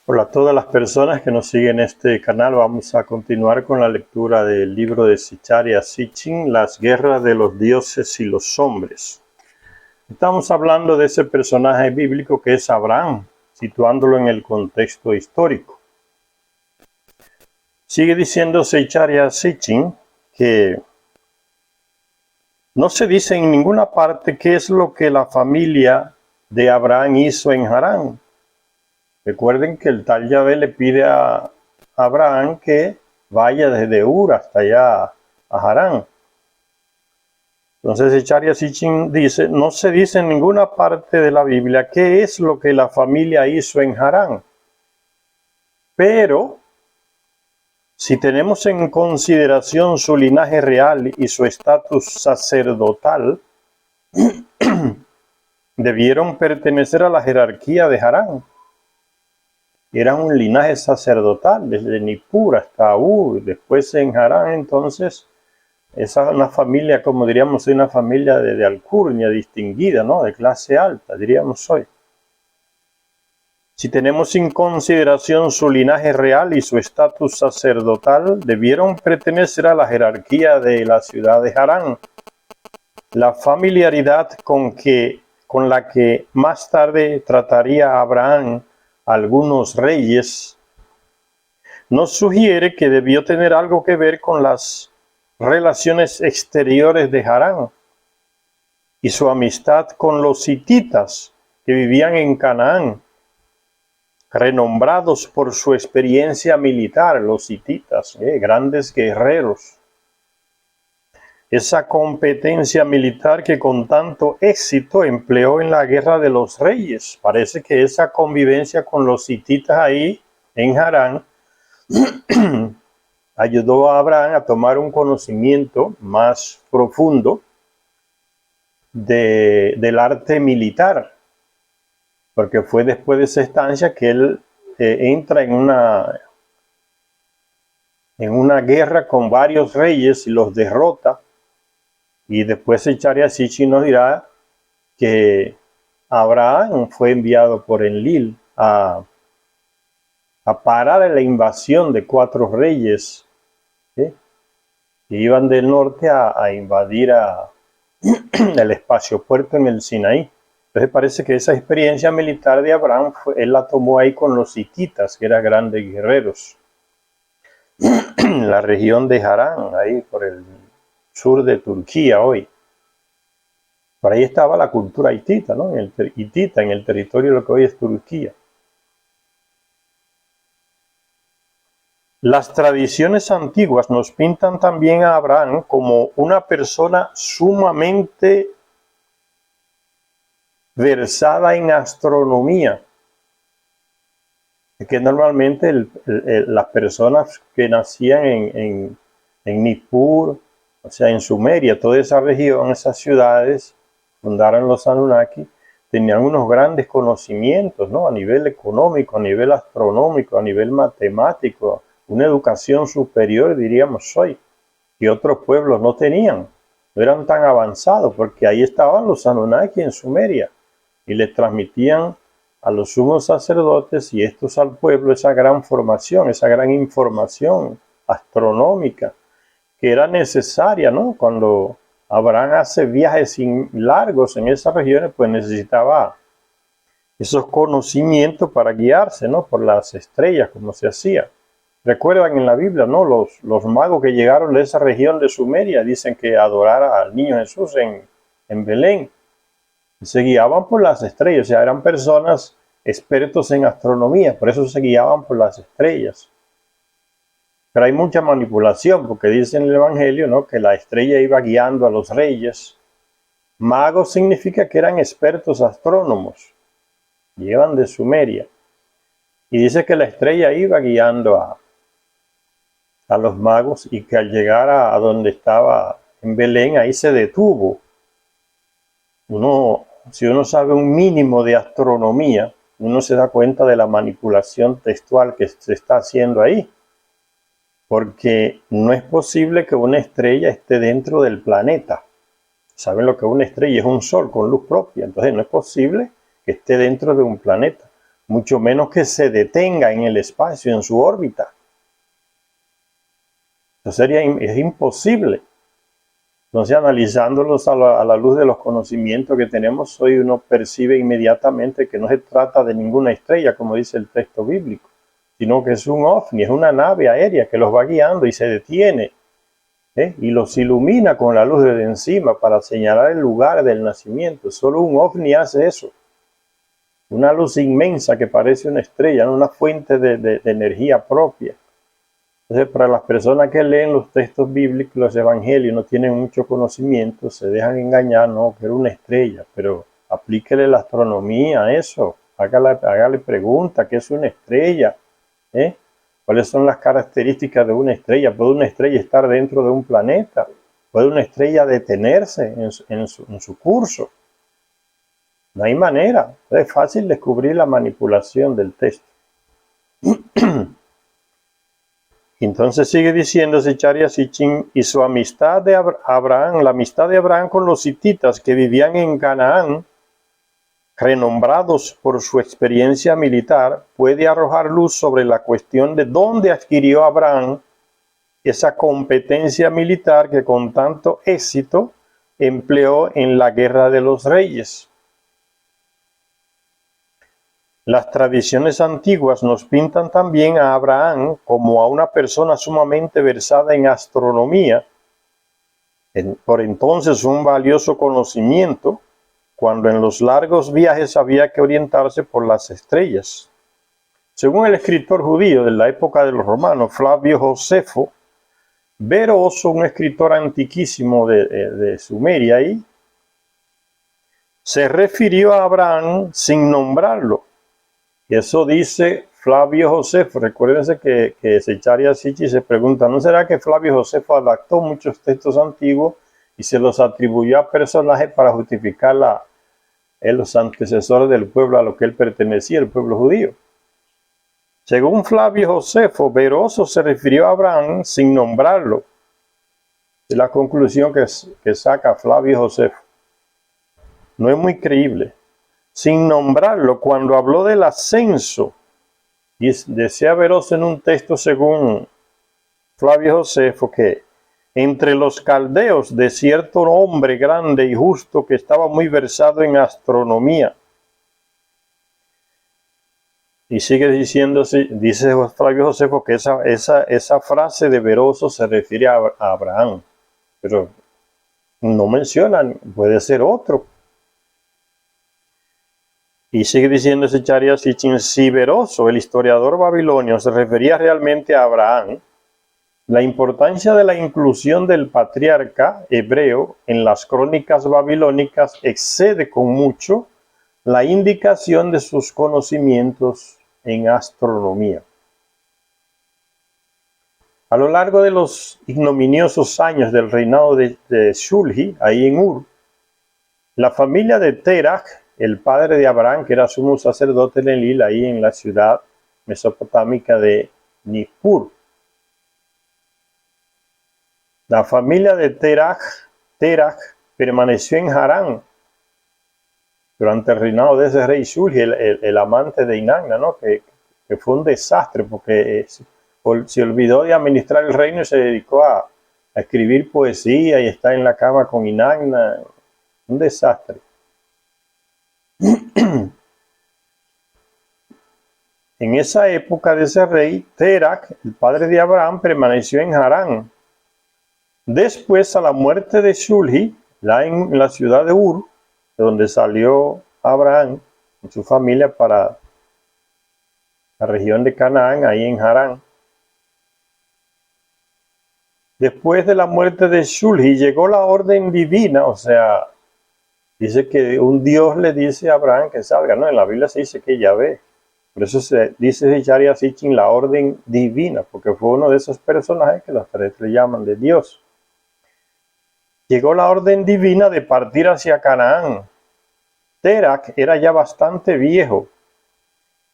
Hola a todas las personas que nos siguen en este canal. Vamos a continuar con la lectura del libro de Zecharia Sitchin, Las guerras de los dioses y los hombres. Estamos hablando de ese personaje bíblico que es Abraham, situándolo en el contexto histórico. Sigue diciendo Zecharia Sitchin que no se dice en ninguna parte qué es lo que la familia de Abraham hizo en Harán. Recuerden que el tal Yahvé le pide a Abraham que vaya desde Ur hasta allá a Harán. Entonces Zecharia Sitchin dice, no se dice en ninguna parte de la Biblia qué es lo que la familia hizo en Harán. Pero si tenemos en consideración su linaje real y su estatus sacerdotal, debieron pertenecer a la jerarquía de Harán. Era un linaje sacerdotal, desde Nippur hasta Ur, después en Harán. Entonces, esa es una familia, como diríamos, una familia de alcurnia distinguida, ¿no? De clase alta, diríamos hoy. Si tenemos en consideración su linaje real y su estatus sacerdotal, debieron pertenecer a la jerarquía de la ciudad de Harán. La familiaridad con la que más tarde trataría Abraham algunos reyes nos sugiere que debió tener algo que ver con las relaciones exteriores de Harán y su amistad con los hititas que vivían en Canaán, renombrados por su experiencia militar, los hititas, grandes guerreros. Esa competencia militar que con tanto éxito empleó en la guerra de los reyes. Parece que esa convivencia con los hititas ahí en Harán ayudó a Abraham a tomar un conocimiento más profundo del arte militar, porque fue después de esa estancia que él entra en una guerra con varios reyes y los derrota. Y después Zecharia Sitchin nos dirá que Abraham fue enviado por Enlil a parar la invasión de 4 reyes que iban del norte a invadir el espaciopuerto en el Sinaí. Entonces parece que esa experiencia militar de Abraham él la tomó ahí con los hititas, que eran grandes guerreros. La región de Harán, ahí por el sur de Turquía hoy. Por ahí estaba la cultura hitita, ¿no? En el territorio de lo que hoy es Turquía. Las tradiciones antiguas nos pintan también a Abraham como una persona sumamente versada en astronomía. Que normalmente las personas que nacían en Nippur, o sea, en Sumeria, toda esa región, esas ciudades, fundaron los Anunnaki, tenían unos grandes conocimientos, ¿no? A nivel económico, a nivel astronómico, a nivel matemático, una educación superior, diríamos hoy, que otros pueblos no tenían, no eran tan avanzados, porque ahí estaban los Anunnaki en Sumeria, y les transmitían a los sumos sacerdotes y estos al pueblo esa gran formación, esa gran información astronómica, que era necesaria, ¿no? Cuando Abraham hace viajes largos en esas regiones, pues necesitaba esos conocimientos para guiarse, ¿no? Por las estrellas, como se hacía. Recuerdan en la Biblia, ¿no? Los magos que llegaron de esa región de Sumeria dicen que adorara al niño Jesús en Belén. Y se guiaban por las estrellas, o sea, eran personas expertos en astronomía, por eso se guiaban por las estrellas. Pero hay mucha manipulación, porque dice en el Evangelio, ¿no? Que la estrella iba guiando a los reyes. Magos significa que eran expertos astrónomos, llevan de Sumeria. Y dice que la estrella iba guiando a los magos y que al llegar a donde estaba en Belén, ahí se detuvo. Si uno sabe un mínimo de astronomía, uno se da cuenta de la manipulación textual que se está haciendo ahí. Porque no es posible que una estrella esté dentro del planeta. Saben lo que es una estrella, es un sol con luz propia. Entonces no es posible que esté dentro de un planeta. mucho menos que se detenga en el espacio, en su órbita. Eso es imposible. Entonces, analizándolos a la luz de los conocimientos que tenemos hoy, uno percibe inmediatamente que no se trata de ninguna estrella, como dice el texto bíblico, sino que es un ovni, es una nave aérea que los va guiando y se detiene, y los ilumina con la luz de encima para señalar el lugar del nacimiento. Solo un ovni hace eso. Una luz inmensa que parece una estrella, una fuente de energía propia. Entonces, para las personas que leen los textos bíblicos, los evangelios, no tienen mucho conocimiento, se dejan engañar, no, que era una estrella, pero aplíquele la astronomía a eso, hágale pregunta, ¿qué es una estrella? ¿Cuáles son las características de una estrella? ¿Puede una estrella estar dentro de un planeta? ¿Puede una estrella detenerse en su curso? No hay manera, es fácil descubrir la manipulación del texto. Entonces sigue diciendo Zecharia Sitchin, y su amistad de Abraham, la amistad de Abraham con los hititas que vivían en Canaán, renombrados por su experiencia militar, puede arrojar luz sobre la cuestión de dónde adquirió Abraham esa competencia militar que con tanto éxito empleó en la Guerra de los Reyes. Las tradiciones antiguas nos pintan también a Abraham como a una persona sumamente versada en astronomía, por entonces un valioso conocimiento, cuando en los largos viajes había que orientarse por las estrellas. Según el escritor judío de la época de los romanos, Flavio Josefo, Beroso, un escritor antiquísimo de Sumeria, se refirió a Abraham sin nombrarlo. Y eso dice Flavio Josefo. Recuérdense que Zecharia Sitchin se pregunta, ¿no será que Flavio Josefo adaptó muchos textos antiguos y se los atribuyó a personajes para justificar los antecesores del pueblo a lo que él pertenecía, el pueblo judío? Según Flavio Josefo, Beroso se refirió a Abraham sin nombrarlo. Es la conclusión que saca Flavio Josefo. No es muy creíble. Sin nombrarlo, cuando habló del ascenso, y decía Beroso en un texto según Flavio Josefo que entre los caldeos de cierto hombre grande y justo que estaba muy versado en astronomía. Y sigue diciéndose, dice Flavio Josefo que esa frase de Beroso se refiere a Abraham, pero no mencionan, puede ser otro. Y sigue diciendo Zecharia Sitchin, si Beroso, el historiador babilonio, se refería realmente a Abraham, la importancia de la inclusión del patriarca hebreo en las crónicas babilónicas excede con mucho la indicación de sus conocimientos en astronomía. A lo largo de los ignominiosos años del reinado de Shulgi, ahí en Ur, la familia de Terach, el padre de Abraham, que era sumo sacerdote en Elil, ahí en la ciudad mesopotámica de Nippur. La familia de Terach permaneció en Harán durante el reinado de ese rey Shulgi, el amante de Inanna, ¿no? que fue un desastre porque se olvidó de administrar el reino y se dedicó a escribir poesía y está en la cama con Inanna. Un desastre. En esa época de ese rey, Terach, el padre de Abraham, permaneció en Harán. Después, a la muerte de Shulgi, en la ciudad de Ur, de donde salió Abraham con su familia para la región de Canaán, ahí en Harán. Después de la muerte de Shulgi, llegó la orden divina, o sea, dice que un Dios le dice a Abraham que salga, ¿no? En la Biblia se dice que Yahvé. Por eso se dice Zecharia Sitchin la orden divina, porque fue uno de esos personajes que los terrestres llaman de Dios. Llegó la orden divina de partir hacia Canaán. Terach era ya bastante viejo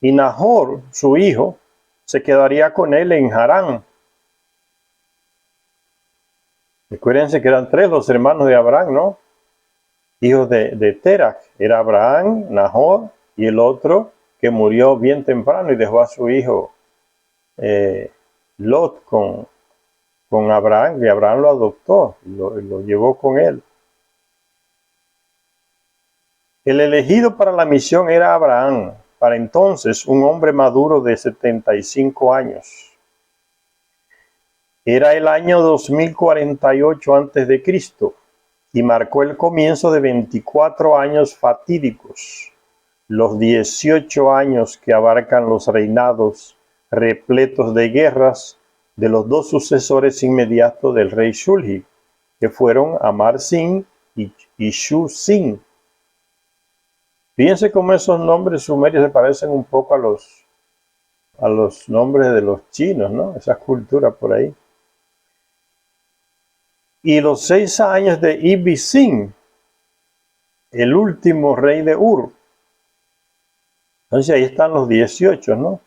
y Nahor, su hijo, se quedaría con él en Harán. Recuérdense que eran 3 los hermanos de Abraham, ¿no? Hijos de Terach. Era Abraham, Nahor y el otro que murió bien temprano y dejó a su hijo Lot con Abraham, y Abraham lo adoptó, lo llevó con él. El elegido para la misión era Abraham, para entonces un hombre maduro de 75 años. Era el año 2048 a.C. y marcó el comienzo de 24 años fatídicos, los 18 años que abarcan los reinados repletos de guerras de los dos sucesores inmediatos del rey Shulgi, que fueron Amar-Sin y Shu-Sin. Fíjense cómo esos nombres sumerios se parecen un poco a los nombres de los chinos, ¿no? Esa cultura por ahí. Y los 6 años de Ibbi-Sin, el último rey de Ur. Entonces ahí están los 18, ¿no?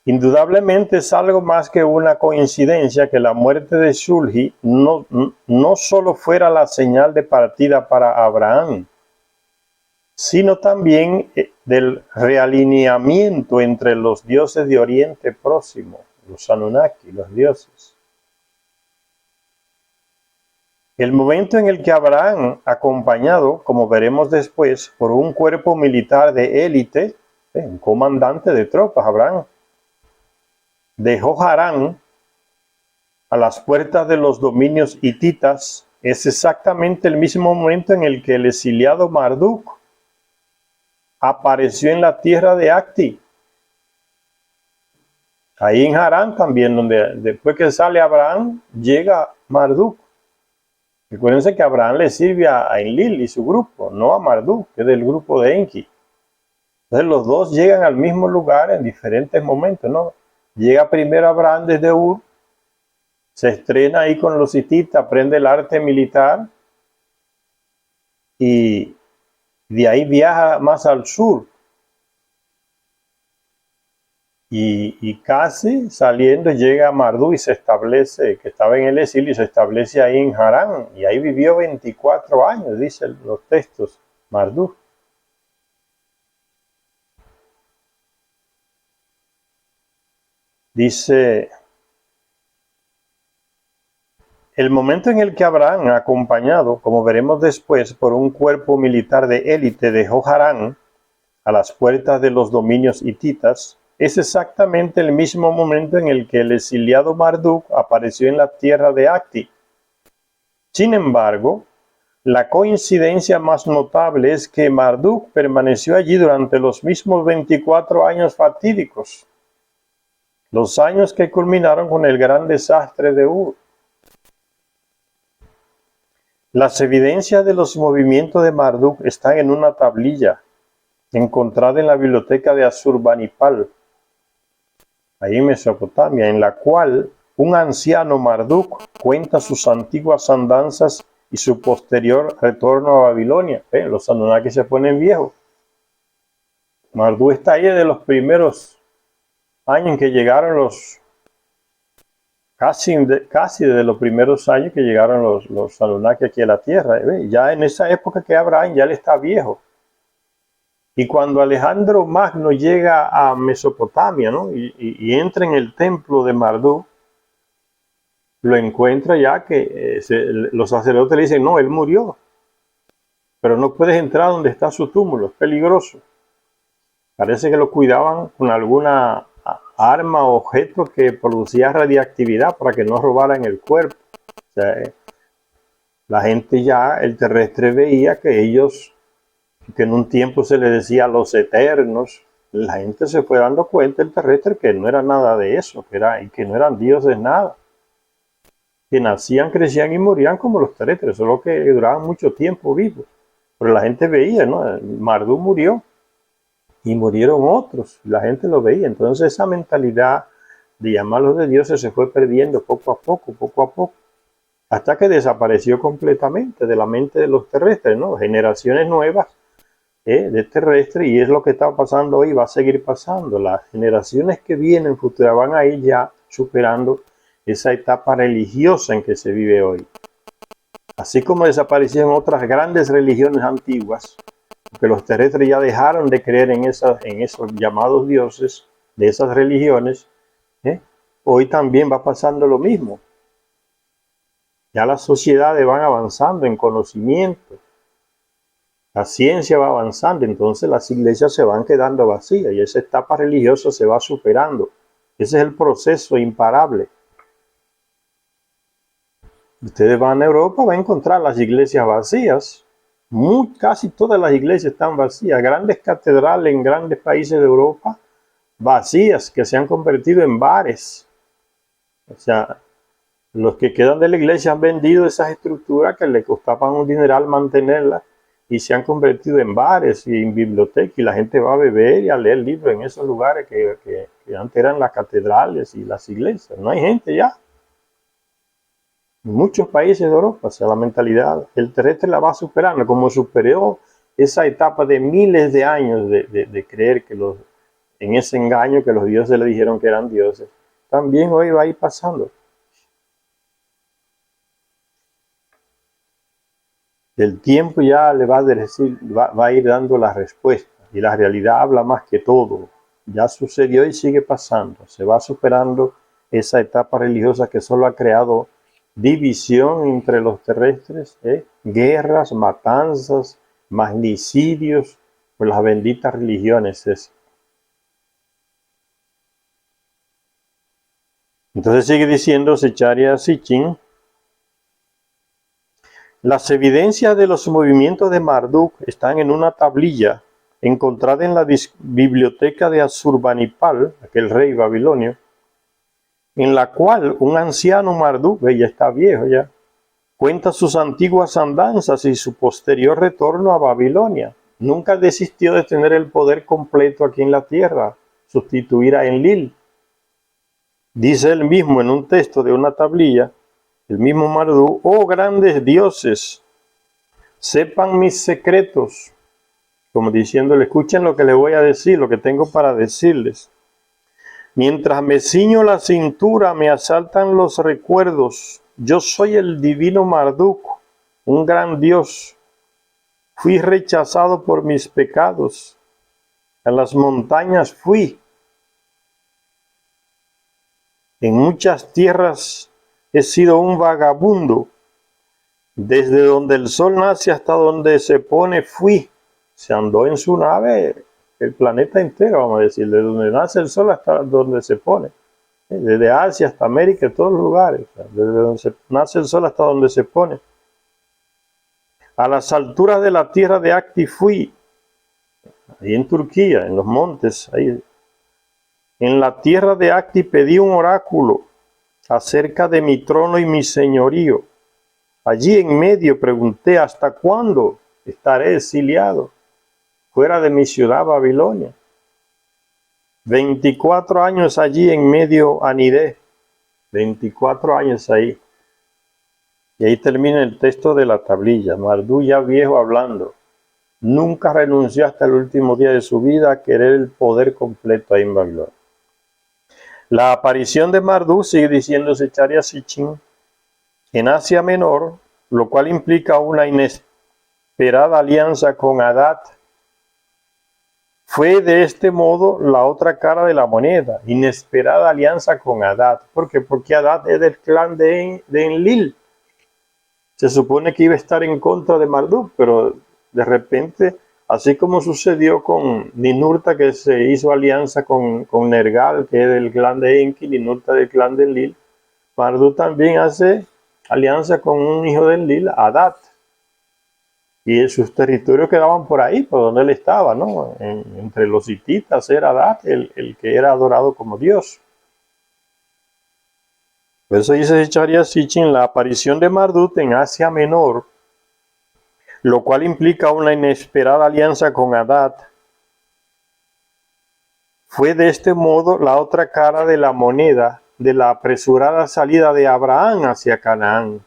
Indudablemente es algo más que una coincidencia que la muerte de Shulgi no solo fuera la señal de partida para Abraham, sino también del realineamiento entre los dioses de Oriente Próximo, los Anunnaki, los dioses. El momento en el que Abraham, acompañado, como veremos después, por un cuerpo militar de élite, un comandante de tropas, Abraham, dejó Harán a las puertas de los dominios hititas, es exactamente el mismo momento en el que el exiliado Marduk apareció en la tierra de Acti. Ahí en Harán también, donde después que sale Abraham, llega Marduk. Recuérdense que Abraham le sirve a Enlil y su grupo, no a Marduk, que es del grupo de Enki. Entonces los dos llegan al mismo lugar en diferentes momentos, ¿no? Llega primero Abraham desde Ur, se estrena ahí con los hititas, aprende el arte militar y de ahí viaja más al sur. Y casi saliendo llega a Marduk y se establece, que estaba en el exilio, y se establece ahí en Harán. Y ahí vivió 24 años, dicen los textos, Marduk. Dice, el momento en el que Abraham, acompañado, como veremos después, por un cuerpo militar de élite, dejó Harán a las puertas de los dominios hititas, es exactamente el mismo momento en el que el exiliado Marduk apareció en la tierra de Acti. Sin embargo, la coincidencia más notable es que Marduk permaneció allí durante los mismos 24 años fatídicos, los años que culminaron con el gran desastre de Ur. Las evidencias de los movimientos de Marduk están en una tablilla encontrada en la biblioteca de Asurbanipal, ahí en Mesopotamia, en la cual un anciano Marduk cuenta sus antiguas andanzas y su posterior retorno a Babilonia. Los Anunnaki se ponen viejos. Marduk está ahí desde los primeros años en que llegaron casi desde los primeros años que llegaron los Anunnaki aquí a la Tierra. Ya en esa época que Abraham ya él está viejo. Y cuando Alejandro Magno llega a Mesopotamia, ¿no? y entra en el templo de Marduk, lo encuentra ya que los sacerdotes le dicen, no, él murió, pero no puedes entrar donde está su túmulo, es peligroso. Parece que lo cuidaban con alguna arma o objeto que producía radiactividad para que no robaran el cuerpo. O sea, la gente ya, el terrestre, veía que ellos, que en un tiempo se les decía los eternos, la gente se fue dando cuenta, el terrestre, que no era nada de eso, que no eran dioses nada, que nacían, crecían y morían como los terrestres, solo que duraban mucho tiempo vivos. Pero la gente veía, ¿no? Marduk murió y murieron otros, la gente lo veía. Entonces esa mentalidad de llamarlos de dioses se fue perdiendo poco a poco, hasta que desapareció completamente de la mente de los terrestres, ¿no? Generaciones nuevas de terrestres, y es lo que está pasando hoy, va a seguir pasando. Las generaciones que vienen futuras van a ir ya superando esa etapa religiosa en que se vive hoy. Así como desaparecieron otras grandes religiones antiguas, porque los terrestres ya dejaron de creer en esos llamados dioses de esas religiones, hoy también va pasando lo mismo. Ya las sociedades van avanzando en conocimiento, la ciencia va avanzando, entonces las iglesias se van quedando vacías y esa etapa religiosa se va superando. Ese es el proceso imparable. Ustedes van a Europa, van a encontrar las iglesias vacías. Casi todas las iglesias están vacías. Grandes catedrales en grandes países de Europa vacías, que se han convertido en bares. O sea, los que quedan de la iglesia han vendido esas estructuras que les costaban un dineral mantenerlas y se han convertido en bares y en bibliotecas, y la gente va a beber y a leer libros en esos lugares que antes eran las catedrales y las iglesias. No hay gente ya. En muchos países de Europa, o sea, la mentalidad, el terrestre la va superando, como superó esa etapa de miles de años de creer que en ese engaño que los dioses le dijeron que eran dioses. También hoy va a ir pasando. El tiempo ya le va a decir, va a ir dando la respuesta, y la realidad habla más que todo. Ya sucedió y sigue pasando. Se va superando esa etapa religiosa que solo ha creado división entre los terrestres, guerras, matanzas, magnicidios por las benditas religiones. Entonces sigue diciendo Zecharia Sitchin: las evidencias de los movimientos de Marduk están en una tablilla encontrada en la biblioteca de Asurbanipal, aquel rey babilonio, en la cual un anciano Marduk, ya está viejo ya, cuenta sus antiguas andanzas y su posterior retorno a Babilonia. Nunca desistió de tener el poder completo aquí en la tierra, sustituir a Enlil. Dice él mismo en un texto de una tablilla, el mismo Marduk: oh grandes dioses, sepan mis secretos, como diciéndole, escuchen lo que les voy a decir, lo que tengo para decirles. Mientras me ciño la cintura, me asaltan los recuerdos. Yo soy el divino Marduk, un gran dios. Fui rechazado por mis pecados. A las montañas fui. En muchas tierras he sido un vagabundo. Desde donde el sol nace hasta donde se pone fui. Se andó en su nave el planeta entero, vamos a decir, desde donde nace el sol hasta donde se pone. Desde Asia hasta América, en todos los lugares. Desde donde nace el sol hasta donde se pone. A las alturas de la tierra de Acti fui. Ahí en Turquía, en los montes, ahí. En la tierra de Acti pedí un oráculo acerca de mi trono y mi señorío. Allí en medio pregunté: ¿hasta cuándo estaré exiliado fuera de mi ciudad Babilonia? 24 años allí en medio anidé. 24 años ahí. Y ahí termina el texto de la tablilla. Marduk, ya viejo, hablando. Nunca renunció hasta el último día de su vida a querer el poder completo ahí en Babilonia. La aparición de Marduk, sigue diciendo Zecharia Sitchin, en Asia Menor, lo cual implica una inesperada alianza con Adad. Fue de este modo la otra cara de la moneda, inesperada alianza con Adad. ¿Por qué? Porque Adad es del clan de Enlil. Se supone que iba a estar en contra de Marduk, pero de repente, así como sucedió con Ninurta, que se hizo alianza con Nergal, que es del clan de Enki, Ninurta del clan de Enlil, Marduk también hace alianza con un hijo de Enlil, Adad. Y sus territorios quedaban por ahí, por donde él estaba, ¿no? Entre los hititas era Adad el que era adorado como Dios. Por eso dice Zecharia Sitchin, la aparición de Marduk en Asia Menor, lo cual implica una inesperada alianza con Adad. Fue de este modo la otra cara de la moneda de la apresurada salida de Abraham hacia Canaán.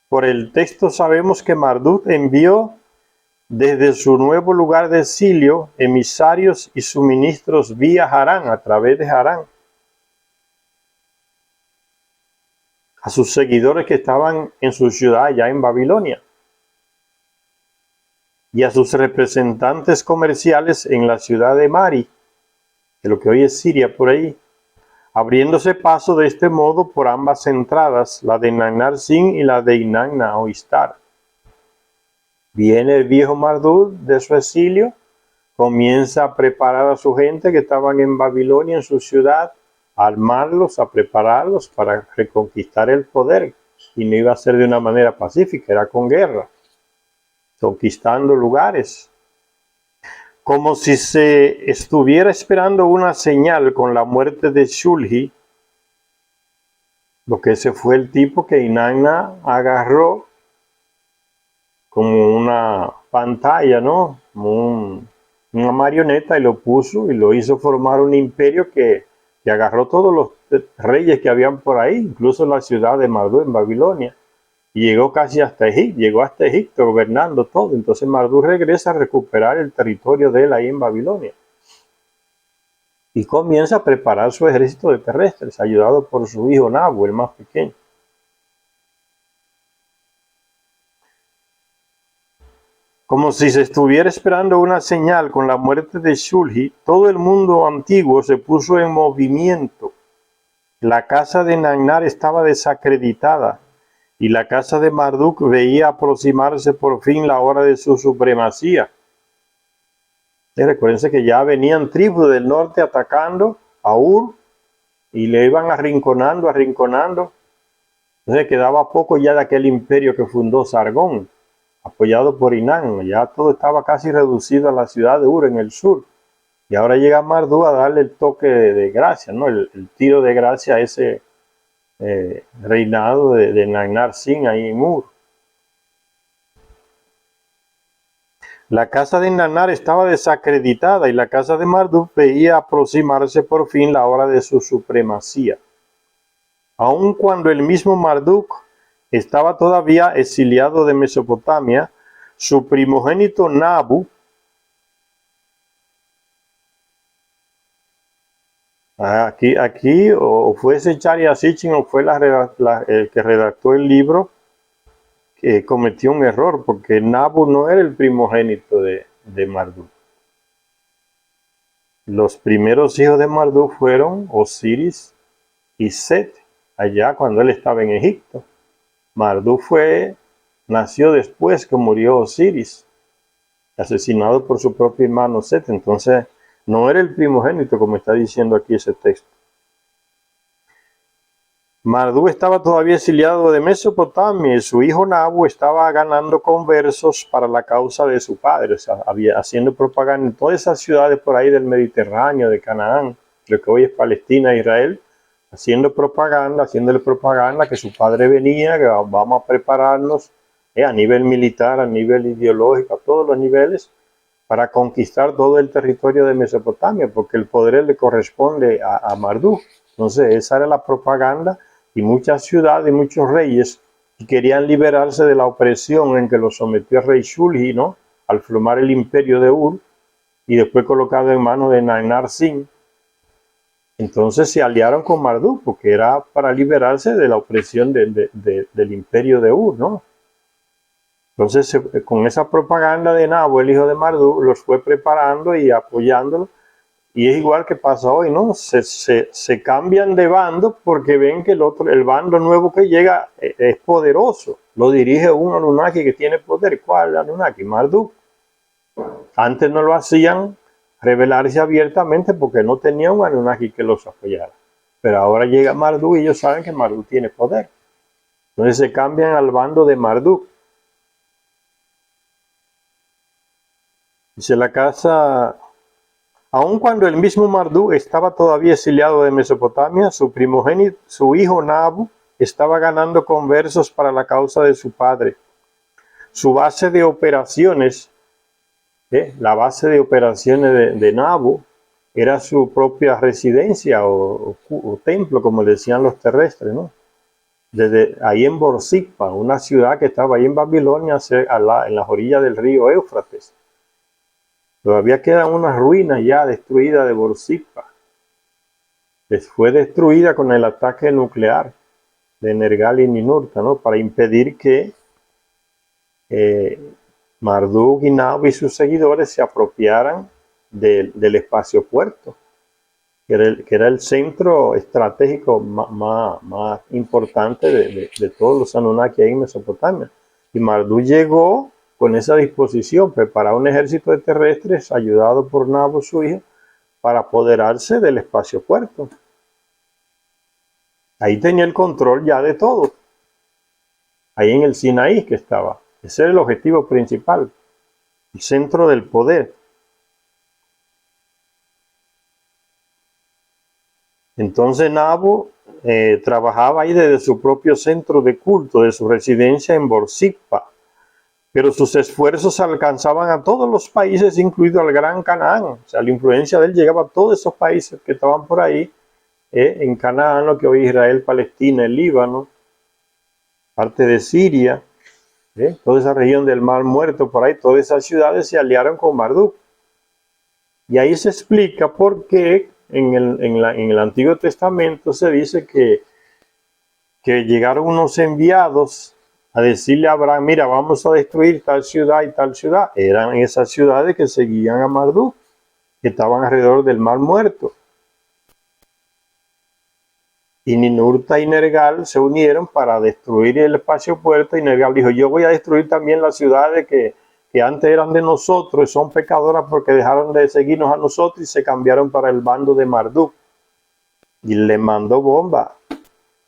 Por el texto sabemos que Marduk envió desde su nuevo lugar de exilio emisarios y suministros vía Harán, a través de Harán. a sus seguidores que estaban en su ciudad ya en Babilonia y a sus representantes comerciales en la ciudad de Mari, de lo que hoy es Siria por ahí, abriéndose paso de este modo por ambas entradas, la de Nagnar-Sin y la de Inanna o Istar. Viene el viejo Marduk de su exilio, comienza a preparar a su gente que estaban en Babilonia, en su ciudad, a armarlos, a prepararlos para reconquistar el poder. Y no iba a ser de una manera pacífica, era con guerra, conquistando lugares. Como si se estuviera esperando una señal con la muerte de Shulgi, lo que ese fue el tipo que Inanna agarró como una pantalla, ¿no? Como una marioneta y lo puso y lo hizo formar un imperio que agarró todos los reyes que habían por ahí, incluso la ciudad de Marduk en Babilonia. Y llegó casi hasta Egipto, llegó hasta Egipto gobernando todo. Entonces Marduk regresa a recuperar el territorio de él ahí en Babilonia. Y comienza a preparar su ejército de terrestres, ayudado por su hijo Nabu, el más pequeño. Como si se estuviera esperando una señal con la muerte de Shulgi, todo el mundo antiguo se puso en movimiento. La casa de Nagnar estaba desacreditada y la casa de Marduk veía aproximarse por fin la hora de su supremacía. Y recuérdense que ya venían tribus del norte atacando a Ur y le iban arrinconando. Entonces quedaba poco ya de aquel imperio que fundó Sargón, apoyado por Inanna. Ya todo estaba casi reducido a la ciudad de Ur en el sur. Y ahora llega Marduk a darle el toque de gracia, ¿no? El tiro de gracia a ese reinado de Nagnar-Sin ahí en Ur. La casa de Nagnar estaba desacreditada y la casa de Marduk veía aproximarse por fin la hora de su supremacía. Aun cuando el mismo Marduk estaba todavía exiliado de Mesopotamia, su primogénito Nabu, aquí o fue Secharia Sitchin o fue el que redactó el libro, que cometió un error, porque Nabu no era el primogénito de Marduk. Los primeros hijos de Marduk fueron Osiris y Set, allá cuando él estaba en Egipto. Marduk nació después que murió Osiris, asesinado por su propio hermano Set. Entonces no era el primogénito, como está diciendo aquí ese texto. Marduk estaba todavía exiliado de Mesopotamia y su hijo Nabu estaba ganando conversos para la causa de su padre, o sea, haciendo propaganda en todas esas ciudades por ahí del Mediterráneo, de Canaán, lo que hoy es Palestina e Israel, haciéndole propaganda que su padre venía, que vamos a prepararnos a nivel militar, a nivel ideológico, a todos los niveles, para conquistar todo el territorio de Mesopotamia, porque el poder le corresponde a Marduk. Entonces esa era la propaganda. Y muchas ciudades y muchos reyes querían liberarse de la opresión en que los sometió el rey Shulgi, ¿no? Al formar el imperio de Ur y después colocado en manos de Nagnar-Sin. Entonces se aliaron con Marduk porque era para liberarse de la opresión del imperio de Ur, ¿no? Entonces con esa propaganda de Nabu, el hijo de Marduk, los fue preparando y apoyándolo. Y es igual que pasa hoy, ¿no? Se cambian de bando porque ven que el bando nuevo que llega es poderoso. Lo dirige un Anunnaki que tiene poder. ¿Cuál Anunnaki? Marduk. Antes no lo hacían revelarse abiertamente porque no tenía un Anunnaki que los apoyara. Pero ahora llega Marduk y ellos saben que Marduk tiene poder. Entonces se cambian al bando de Marduk. Dice la casa... Aun cuando el mismo Marduk estaba todavía exiliado de Mesopotamia, su primogénito, su hijo Nabu, estaba ganando conversos para la causa de su padre. Su base de operaciones, la base de operaciones de Nabu, era su propia residencia o templo, como decían los terrestres, ¿no? Desde ahí en Borsippa, una ciudad que estaba ahí en Babilonia, en las orillas del río Éufrates. Todavía quedan unas ruinas ya destruidas de Borsippa. Fue destruida con el ataque nuclear. de Nergal y Ninurta, ¿no? Para impedir que Marduk y Nahor y sus seguidores se apropiaran del espacio puerto, que era el centro estratégico más importante de todos los Anunnaki ahí en Mesopotamia. Y Marduk llegó con esa disposición, preparó un ejército de terrestres ayudado por Nahor, su hijo, para apoderarse del espacio puerto. Ahí tenía el control ya de todo. Ahí en el Sinaí que estaba. Ese era el objetivo principal, el centro del poder. Entonces Nahor trabajaba ahí desde su propio centro de culto, de su residencia en Borsippa, pero sus esfuerzos alcanzaban a todos los países, incluido al Gran Canaán. O sea, la influencia de él llegaba a todos esos países que estaban por ahí, en Canaán, lo que hoy es Israel, Palestina, el Líbano, parte de Siria, toda esa región del Mar Muerto, por ahí, todas esas ciudades se aliaron con Marduk. Y ahí se explica por qué en el Antiguo Testamento se dice que llegaron unos enviados a decirle a Abraham, mira, vamos a destruir tal ciudad y tal ciudad. Eran esas ciudades que seguían a Marduk, que estaban alrededor del Mar Muerto. Y Ninurta y Nergal se unieron para destruir el espacio puerto, y Nergal dijo, yo voy a destruir también las ciudades que antes eran de nosotros y son pecadoras porque dejaron de seguirnos a nosotros y se cambiaron para el bando de Marduk. Y le mandó bomba.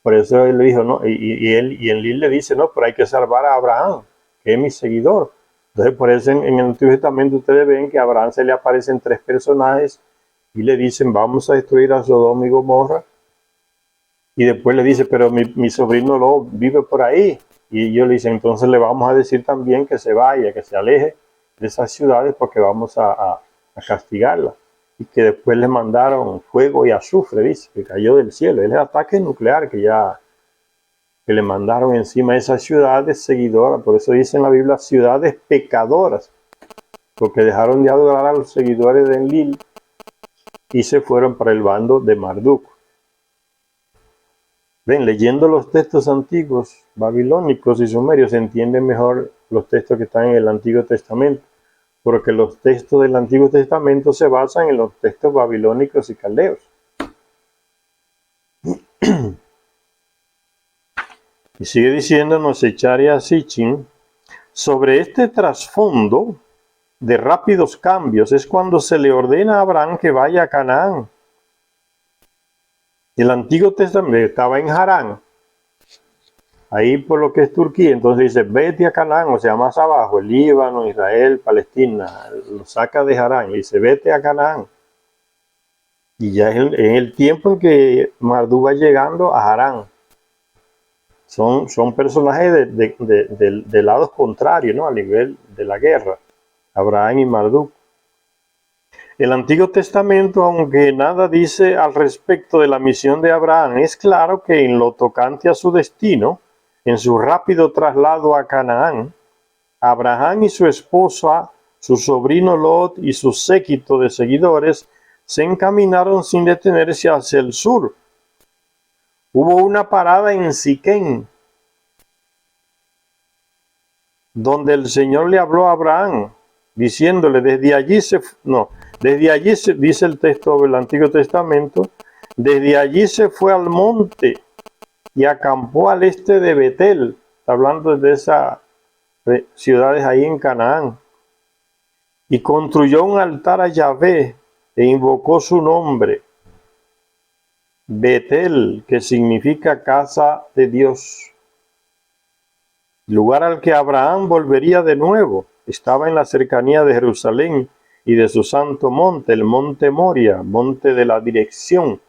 Por eso él le dijo, no, y él le dice, no, pero hay que salvar a Abraham, que es mi seguidor. Entonces por eso en el Antiguo Testamento ustedes ven que a Abraham se le aparecen 3 personajes y le dicen, vamos a destruir a Sodoma y Gomorra. Y después le dice, pero mi sobrino Lot vive por ahí. Y ellos le dicen, entonces le vamos a decir también que se vaya, que se aleje de esas ciudades porque vamos a castigarla. Y que después le mandaron fuego y azufre, dice, que cayó del cielo. Es el ataque nuclear que le mandaron encima a esas ciudades seguidoras. Por eso dice en la Biblia, ciudades pecadoras, porque dejaron de adorar a los seguidores de Enlil y se fueron para el bando de Marduk. Ven, leyendo los textos antiguos babilónicos y sumerios se entienden mejor los textos que están en el Antiguo Testamento, porque los textos del Antiguo Testamento se basan en los textos babilónicos y caldeos. Y sigue diciéndonos Echaria Sitchin, sobre este trasfondo de rápidos cambios es cuando se le ordena a Abraham que vaya a Canaán. El Antiguo Testamento estaba en Harán, ahí por lo que es Turquía, entonces dice, vete a Canaán, o sea, más abajo, el Líbano, Israel, Palestina, lo saca de Harán, y dice, vete a Canaán. Y ya en el tiempo en que Marduk va llegando a Harán. Son personajes de lados contrarios, ¿no? A nivel de la guerra, Abraham y Marduk. El Antiguo Testamento, aunque nada dice al respecto de la misión de Abraham, es claro que en lo tocante a su destino, en su rápido traslado a Canaán, Abraham y su esposa, su sobrino Lot y su séquito de seguidores se encaminaron sin detenerse hacia el sur. Hubo una parada en Siquén, donde el Señor le habló a Abraham, diciéndole, desde allí dice el texto del Antiguo Testamento, desde allí se fue al monte y acampó al este de Betel, está hablando de esas ciudades ahí en Canaán, y construyó un altar a Yahvé e invocó su nombre, Betel, que significa casa de Dios. Lugar al que Abraham volvería de nuevo, estaba en la cercanía de Jerusalén y de su santo monte, el monte Moria, monte de la dirección,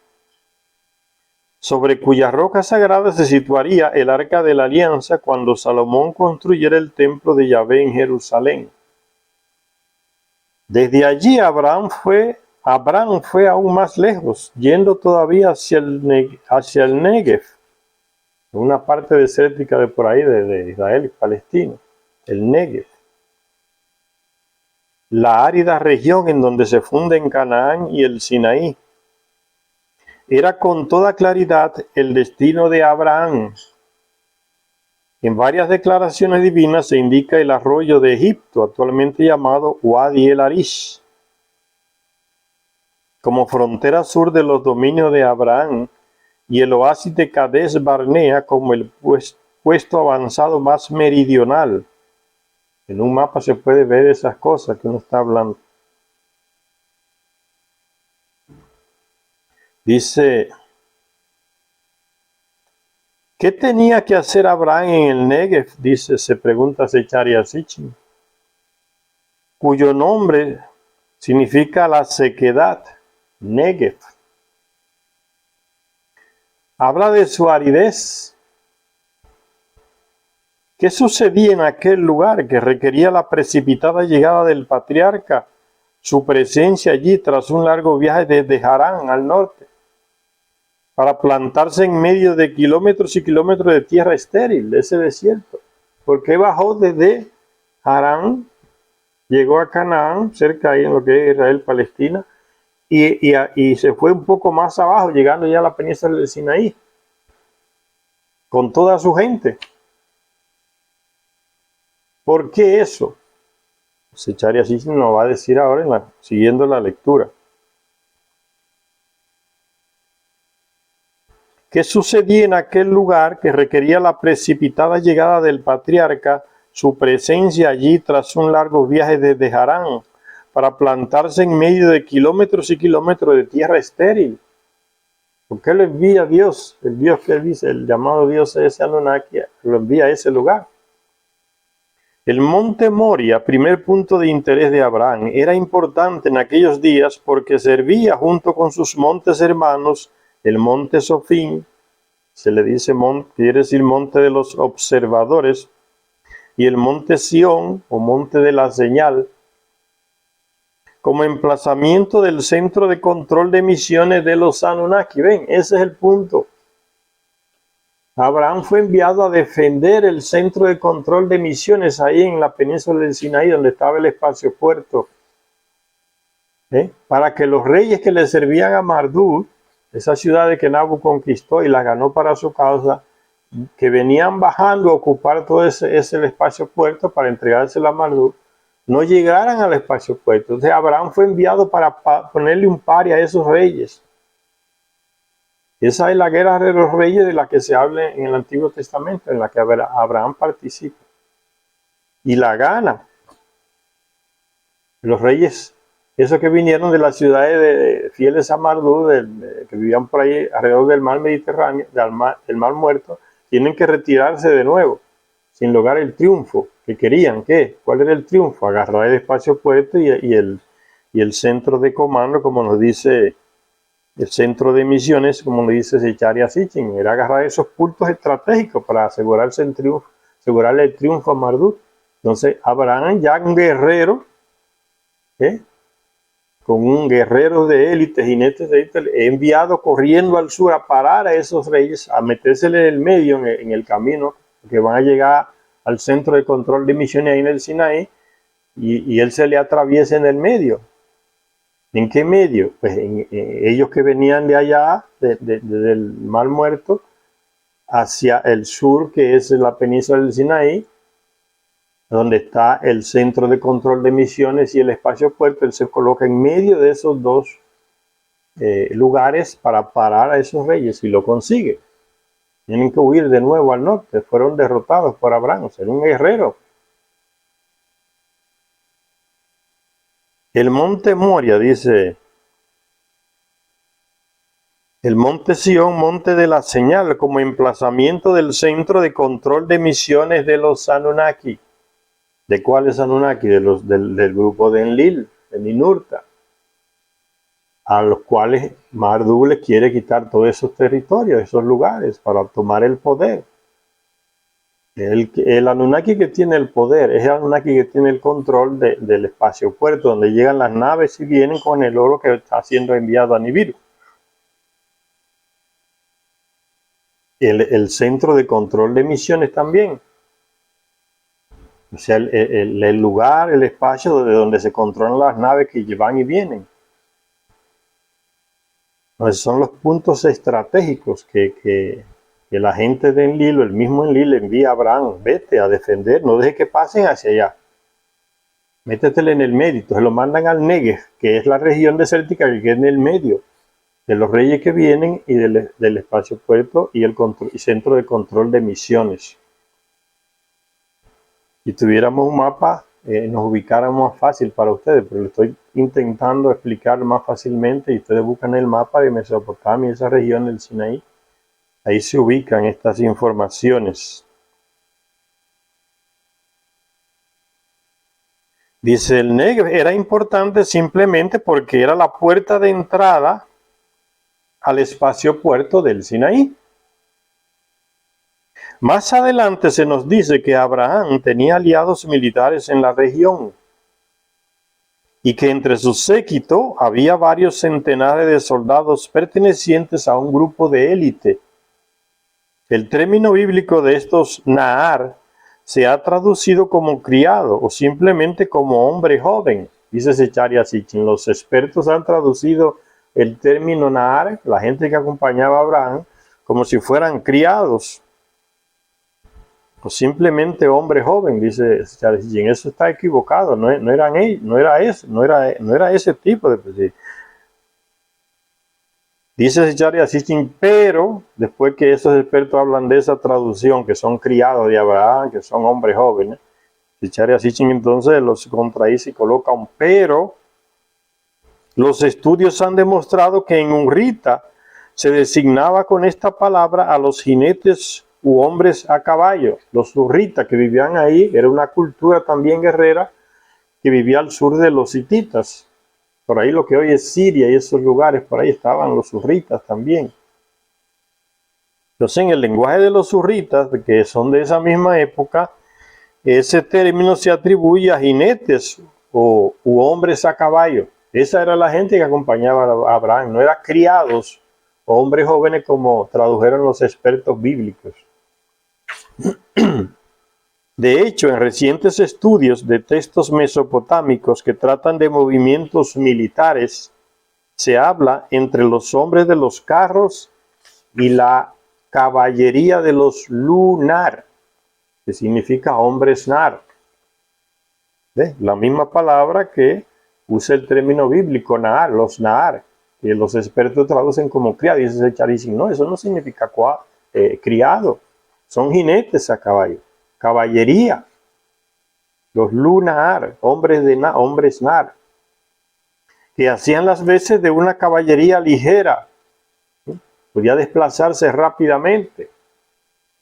sobre cuya roca sagrada se situaría el arca de la alianza cuando Salomón construyera el templo de Yahvé en Jerusalén. Desde allí Abraham fue aún más lejos, yendo todavía hacia el Negev, una parte desértica de por ahí, de Israel y Palestina, el Negev. La árida región en donde se funden Canaán y el Sinaí. era con toda claridad el destino de Abraham. En varias declaraciones divinas se indica el arroyo de Egipto, actualmente llamado Wadi el Arish, como frontera sur de los dominios de Abraham, y el oasis de Cades Barnea como el puesto avanzado más meridional. En un mapa se puede ver esas cosas que uno está hablando. Dice, ¿qué tenía que hacer Abraham en el Negev? Dice, se pregunta Zecharia Sitchin, cuyo nombre significa la sequedad, Negev. Habla de su aridez. ¿Qué sucedía en aquel lugar que requería la precipitada llegada del patriarca, su presencia allí tras un largo viaje desde Harán al norte, para plantarse en medio de kilómetros y kilómetros de tierra estéril, de ese desierto? ¿Por qué bajó desde Harán, llegó a Canaán, cerca ahí en lo que es Israel, Palestina, y se fue un poco más abajo, llegando ya a la península del Sinaí, con toda su gente? ¿Por qué eso? Zecharia Sitchin nos va a decir ahora, siguiendo la lectura. ¿Qué sucedía en aquel lugar que requería la precipitada llegada del patriarca, su presencia allí tras un largo viaje desde Harán, para plantarse en medio de kilómetros y kilómetros de tierra estéril? ¿Por qué lo envía Dios? El Dios que él dice, el llamado Dios es Anunnaki, lo envía a ese lugar. El monte Moria, primer punto de interés de Abraham, era importante en aquellos días porque servía junto con sus montes hermanos, el monte Sofín, se le dice monte, quiere decir monte de los observadores, y el monte Sión o monte de la señal, como emplazamiento del centro de control de misiones de los Anunnaki. Ven, ese es el punto. Abraham fue enviado a defender el centro de control de misiones ahí en la península del Sinaí, donde estaba el espacio puerto, para que los reyes que le servían a Marduk, esa ciudad que Nabu conquistó y la ganó para su causa, que venían bajando a ocupar todo ese espacio puerto para entregárselo a Marduk, no llegaran al espacio puerto. Entonces Abraham fue enviado para ponerle un pari a esos reyes. Esa es la guerra de los reyes de la que se habla en el Antiguo Testamento, en la que Abraham participa. Y la gana. Los reyes, esos que vinieron de las ciudades de fieles a Marduk, que vivían por ahí alrededor del mar Mediterráneo, del mar Muerto, tienen que retirarse de nuevo, sin lograr el triunfo que querían. ¿Qué? ¿Cuál era el triunfo? Agarrar el espacio puerto y el centro de comando, como nos dice el centro de misiones, como nos dice Zecharia Sitchin, era agarrar esos puntos estratégicos para asegurarse el triunfo, asegurarle el triunfo a Marduk. Entonces Abraham, ya un guerrero, con un guerrero de élite, jinetes de élite, he enviado corriendo al sur a parar a esos reyes, a metérsele en el medio, en el camino, que van a llegar al centro de control de misiones ahí en el Sinaí, y él se le atraviesa en el medio. ¿En qué medio? Pues ellos que venían de allá, del Mar Muerto, hacia el sur, que es la península del Sinaí, donde está el centro de control de misiones y el espacio puerto. Él se coloca en medio de esos dos lugares para parar a esos reyes, y lo consigue. Tienen que huir de nuevo al norte, fueron derrotados por Abraham, era un guerrero. El monte Moria, dice, el monte Sión, monte de la señal, como emplazamiento del centro de control de misiones de los Anunnaki. ¿De cuáles Anunnaki? Del grupo de Enlil, de Ninurta, a los cuales Marduk les quiere quitar todos esos territorios, esos lugares, para tomar el poder. El Anunnaki que tiene el poder es el Anunnaki que tiene el control del espacio puerto, donde llegan las naves y vienen con el oro que está siendo enviado a Nibiru. El centro de control de misiones también. O sea, el lugar, el espacio donde se controlan las naves que van y vienen. Entonces son los puntos estratégicos que la gente de Enlil, el mismo Enlil, envía a Abraham: vete a defender, no deje que pasen hacia allá. Métetele en el medio. Entonces lo mandan al Negev, que es la región desértica que queda en el medio de los reyes que vienen y del espacio puerto y el centro de control de misiones. Si tuviéramos un mapa, nos ubicáramos más fácil para ustedes, pero lo estoy intentando explicar más fácilmente, y ustedes buscan el mapa de Mesopotamia, esa región del Sinaí, ahí se ubican estas informaciones. Dice, el Negev era importante simplemente porque era la puerta de entrada al espacio puerto del Sinaí. Más adelante se nos dice que Abraham tenía aliados militares en la región y que entre su séquito había varios centenares de soldados pertenecientes a un grupo de élite. El término bíblico de estos Nahar se ha traducido como criado o simplemente como hombre joven, dice Zecharia Sitchin. Los expertos han traducido el término Nahar, la gente que acompañaba a Abraham, como si fueran criados o simplemente hombre joven, dice Zecharia Sitchin. Eso está equivocado, no era ese tipo de personas. Dice Zecharia Sitchin, pero después que esos expertos hablan de esa traducción, que son criados de Abraham, que son hombres jóvenes, Zecharia Sitchin entonces los contradice y coloca un pero. Los estudios han demostrado que en Urrita se designaba con esta palabra a los jinetes u hombres a caballo. Los urritas que vivían ahí, era una cultura también guerrera que vivía al sur de los hititas. Por ahí lo que hoy es Siria y esos lugares, por ahí estaban los urritas también. Entonces, en el lenguaje de los urritas, que son de esa misma época, ese término se atribuye a jinetes u hombres a caballo. Esa era la gente que acompañaba a Abraham, no eran criados o hombres jóvenes como tradujeron los expertos bíblicos. De hecho, en recientes estudios de textos mesopotámicos que tratan de movimientos militares, se habla entre los hombres de los carros y la caballería de los lunar, que significa hombres nar. ¿Ves? La misma palabra que usa el término bíblico Nahar, los Nahar, que los expertos traducen como criado. Y ese Zecharia dice, no, eso no significa criado, son jinetes a caballo. Caballería, los lunar, hombres nar, que hacían las veces de una caballería ligera, ¿sí? Podía desplazarse rápidamente.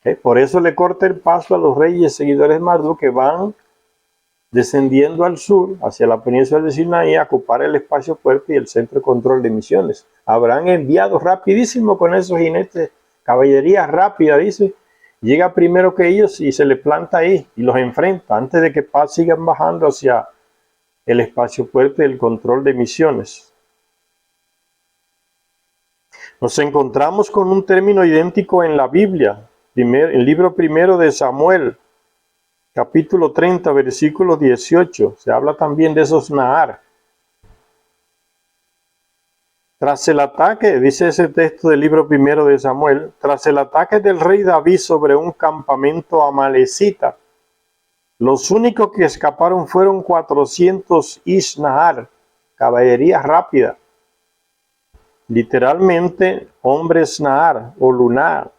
¿Sí? Por eso le corta el paso a los reyes seguidores de Marduk, que van descendiendo al sur, hacia la península de Sinaí, a ocupar el espacio puerto y el centro de control de misiones. Habrán enviado rapidísimo con esos jinetes, caballería rápida, dice. Llega primero que ellos y se le planta ahí y los enfrenta antes de que sigan bajando hacia el espacio puerto y el control de misiones. Nos encontramos con un término idéntico en la Biblia, el libro primero de Samuel, capítulo 30, versículo 18. Se habla también de esos Nahar. Tras el ataque, dice ese texto del libro primero de Samuel, tras el ataque del rey David sobre un campamento amalecita, los únicos que escaparon fueron 400 Isnahar, caballería rápida, literalmente hombres Nahar o lunar,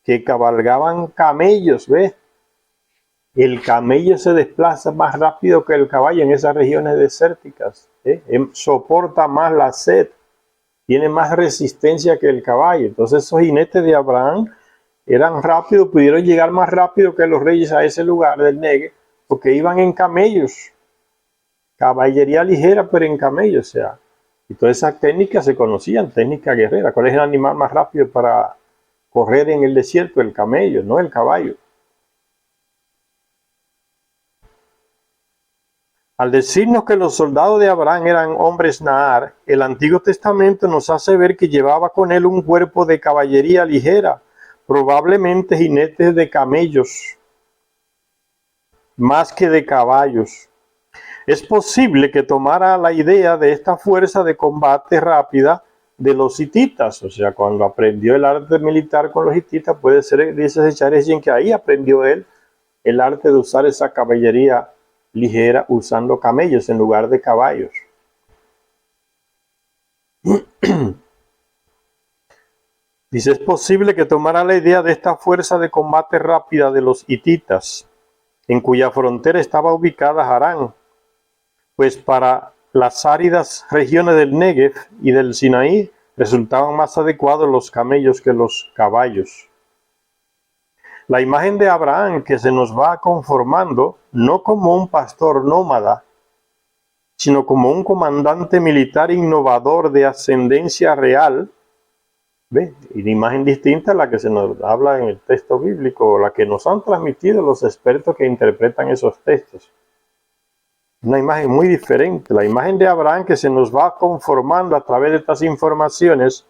que cabalgaban camellos, ¿ves? El camello se desplaza más rápido que el caballo en esas regiones desérticas, soporta más la sed, tiene más resistencia que el caballo. Entonces esos jinetes de Abraham eran rápidos, pudieron llegar más rápido que los reyes a ese lugar del Negev, porque iban en camellos, caballería ligera pero en camellos, o sea, y todas esas técnicas se conocían, técnicas guerreras. ¿Cuál es el animal más rápido para correr en el desierto? El camello, no el caballo. Al decirnos que los soldados de Abraham eran hombres Nahar, el Antiguo Testamento nos hace ver que llevaba con él un cuerpo de caballería ligera, probablemente jinetes de camellos, más que de caballos. Es posible que tomara la idea de esta fuerza de combate rápida de los hititas. O sea, cuando aprendió el arte militar con los hititas, puede ser, dice Echaresi, que ahí aprendió él el arte de usar esa caballería ligera usando camellos en lugar de caballos. Dice, es posible que tomara la idea de esta fuerza de combate rápida de los hititas, en cuya frontera estaba ubicada Harán, pues para las áridas regiones del Negev y del Sinaí resultaban más adecuados los camellos que los caballos. La imagen de Abraham que se nos va conformando, no como un pastor nómada, sino como un comandante militar innovador de ascendencia real, ¿ve? Y una imagen distinta a la que se nos habla en el texto bíblico, o la que nos han transmitido los expertos que interpretan esos textos. Una imagen muy diferente. La imagen de Abraham que se nos va conformando a través de estas informaciones,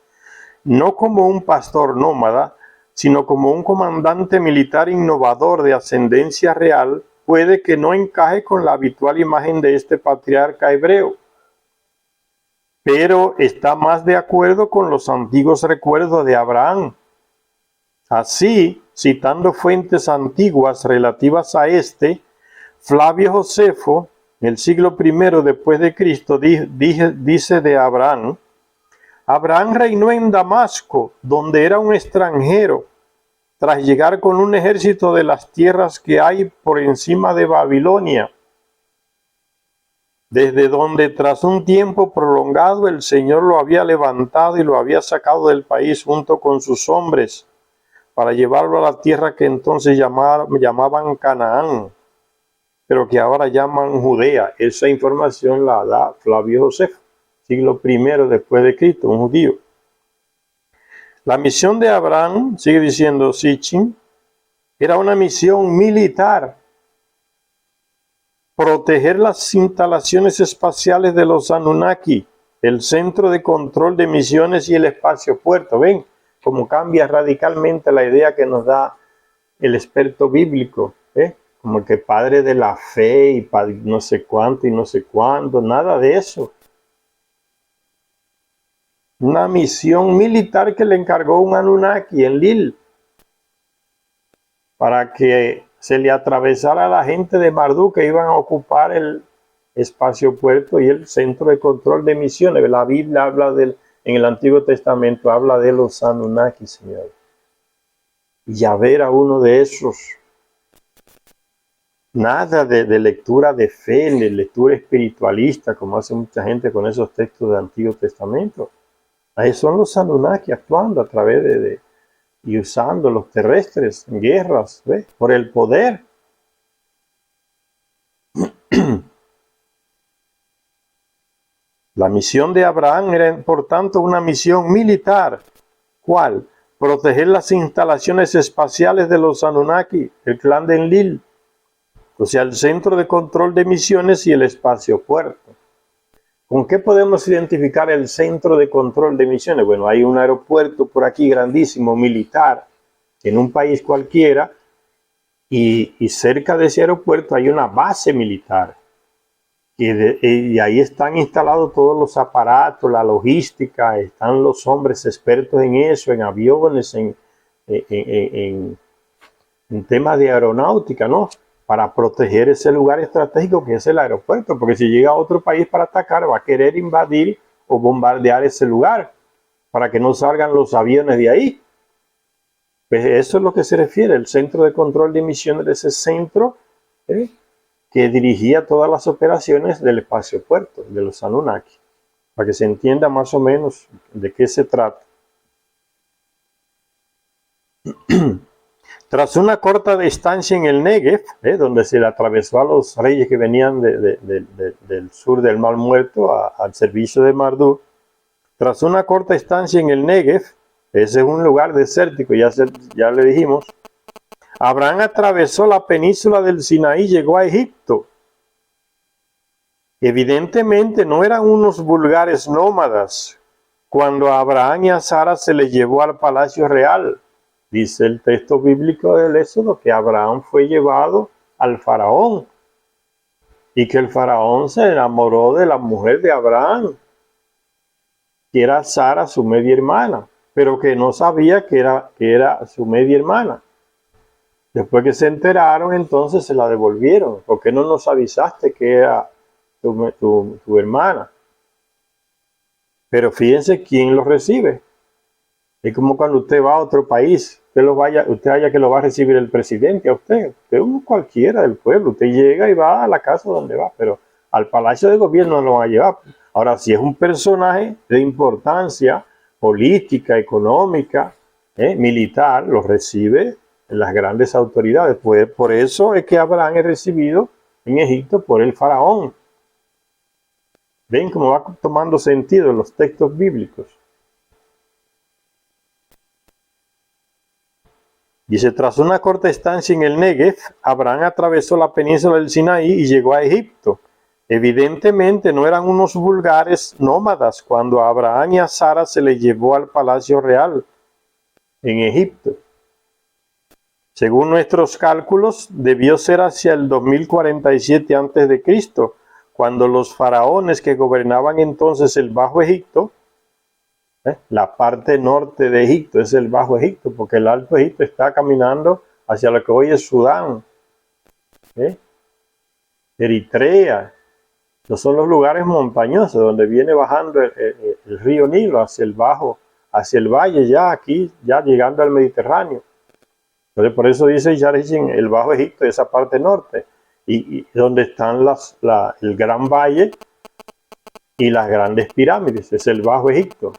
no como un pastor nómada, sino como un comandante militar innovador de ascendencia real, puede que no encaje con la habitual imagen de este patriarca hebreo, pero está más de acuerdo con los antiguos recuerdos de Abraham. Así, citando fuentes antiguas relativas a este, Flavio Josefo, en el siglo I después de Cristo, dice de Abraham: Abraham reinó en Damasco, donde era un extranjero, tras llegar con un ejército de las tierras que hay por encima de Babilonia, desde donde tras un tiempo prolongado el Señor lo había levantado y lo había sacado del país junto con sus hombres, para llevarlo a la tierra que entonces llamaban Canaán, pero que ahora llaman Judea. Esa información la da Flavio Josefo, siglo I después de Cristo, un judío. La misión de Abraham, sigue diciendo Sitchin, era una misión militar. Proteger las instalaciones espaciales de los Anunnaki, el centro de control de misiones y el espacio puerto. ¿Ven cómo cambia radicalmente la idea que nos da el experto bíblico? Como que padre de la fe y no sé cuánto y no sé cuándo, nada de eso. Una misión militar que le encargó un Anunnaki en Lil, para que se le atravesara a la gente de Marduk que iban a ocupar el espacio puerto y el centro de control de misiones. La Biblia habla en el Antiguo Testamento habla de los Anunnaki, señor. Y Yahvé era uno de esos. Nada de lectura de fe, de lectura espiritualista, como hace mucha gente con esos textos del Antiguo Testamento. Ahí son los Anunnaki actuando a través y usando los terrestres en guerras, ¿ves? Por el poder. La misión de Abraham era, por tanto, una misión militar. ¿Cuál? Proteger las instalaciones espaciales de los Anunnaki, el clan de Enlil, o sea, el centro de control de misiones y el espacio puerto. ¿Con qué podemos identificar el centro de control de misiones? Bueno, hay un aeropuerto por aquí grandísimo, militar, en un país cualquiera, y cerca de ese aeropuerto hay una base militar. Y ahí están instalados todos los aparatos, la logística, están los hombres expertos en eso, en aviones, en temas de aeronáutica, ¿no? Para proteger ese lugar estratégico que es el aeropuerto, porque si llega a otro país para atacar, va a querer invadir o bombardear ese lugar, para que no salgan los aviones de ahí. Pues eso es lo que se refiere, el centro de control de misiones de ese centro, que dirigía todas las operaciones del espacio puerto, de los Anunnaki, para que se entienda más o menos de qué se trata. Tras una corta estancia en el Negev, donde se le atravesó a los reyes que venían del sur del Mar Muerto al servicio de Marduk, tras una corta estancia en el Negev, ese es un lugar desértico, ya le dijimos, Abraham atravesó la península del Sinaí y llegó a Egipto. Evidentemente no eran unos vulgares nómadas cuando a Abraham y a Sara se les llevó al palacio real. Dice el texto bíblico del Éxodo que Abraham fue llevado al faraón y que el faraón se enamoró de la mujer de Abraham. que era Sara, su media hermana, pero que no sabía que era su media hermana. Después que se enteraron, entonces se la devolvieron. ¿Por qué no nos avisaste que era tu hermana? Pero fíjense quién lo recibe. Es como cuando usted va a otro país, usted haya que lo va a recibir el presidente a usted uno cualquiera del pueblo. Usted llega y va a la casa donde va, pero al palacio de gobierno no lo van a llevar. Ahora, si es un personaje de importancia política, económica, militar, lo recibe las grandes autoridades. Pues por eso es que Abraham es recibido en Egipto por el faraón. Ven cómo va tomando sentido en los textos bíblicos. Dice, tras una corta estancia en el Negev, Abraham atravesó la península del Sinaí y llegó a Egipto. Evidentemente no eran unos vulgares nómadas cuando a Abraham y a Sara se les llevó al palacio real en Egipto. Según nuestros cálculos, debió ser hacia el 2047 a.C., cuando los faraones que gobernaban entonces el Bajo Egipto, la parte norte de Egipto es el Bajo Egipto, porque el Alto Egipto está caminando hacia lo que hoy es Sudán, Eritrea. Esos son los lugares montañosos donde viene bajando el río Nilo hacia el valle, ya aquí, ya llegando al Mediterráneo. Entonces por eso dice el Bajo Egipto, esa parte norte, y donde están el Gran Valle y las grandes pirámides, es el Bajo Egipto.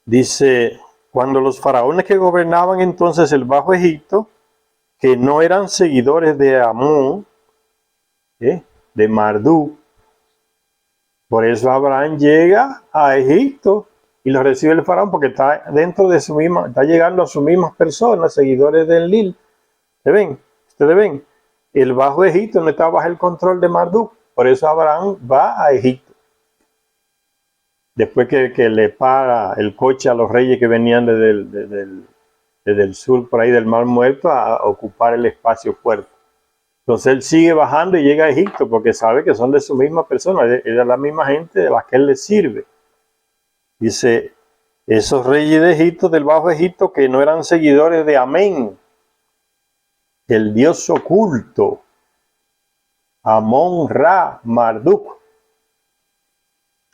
Dice, cuando los faraones que gobernaban entonces el Bajo Egipto, que no eran seguidores de Amón, de Marduk, por eso Abraham llega a Egipto y lo recibe el faraón, porque está dentro de está llegando a sus mismas personas, seguidores del Nil. Ustedes ven, el Bajo Egipto no está bajo el control de Marduk, por eso Abraham va a Egipto. Después que le paga el coche a los reyes que venían desde el sur, por ahí del Mar Muerto, a ocupar el espacio fuerte. Entonces él sigue bajando y llega a Egipto porque sabe que son de su misma persona, es de la misma gente de la que él le sirve. Dice, esos reyes de Egipto, del Bajo Egipto, que no eran seguidores de Amén, el dios oculto, Amón Ra Marduk.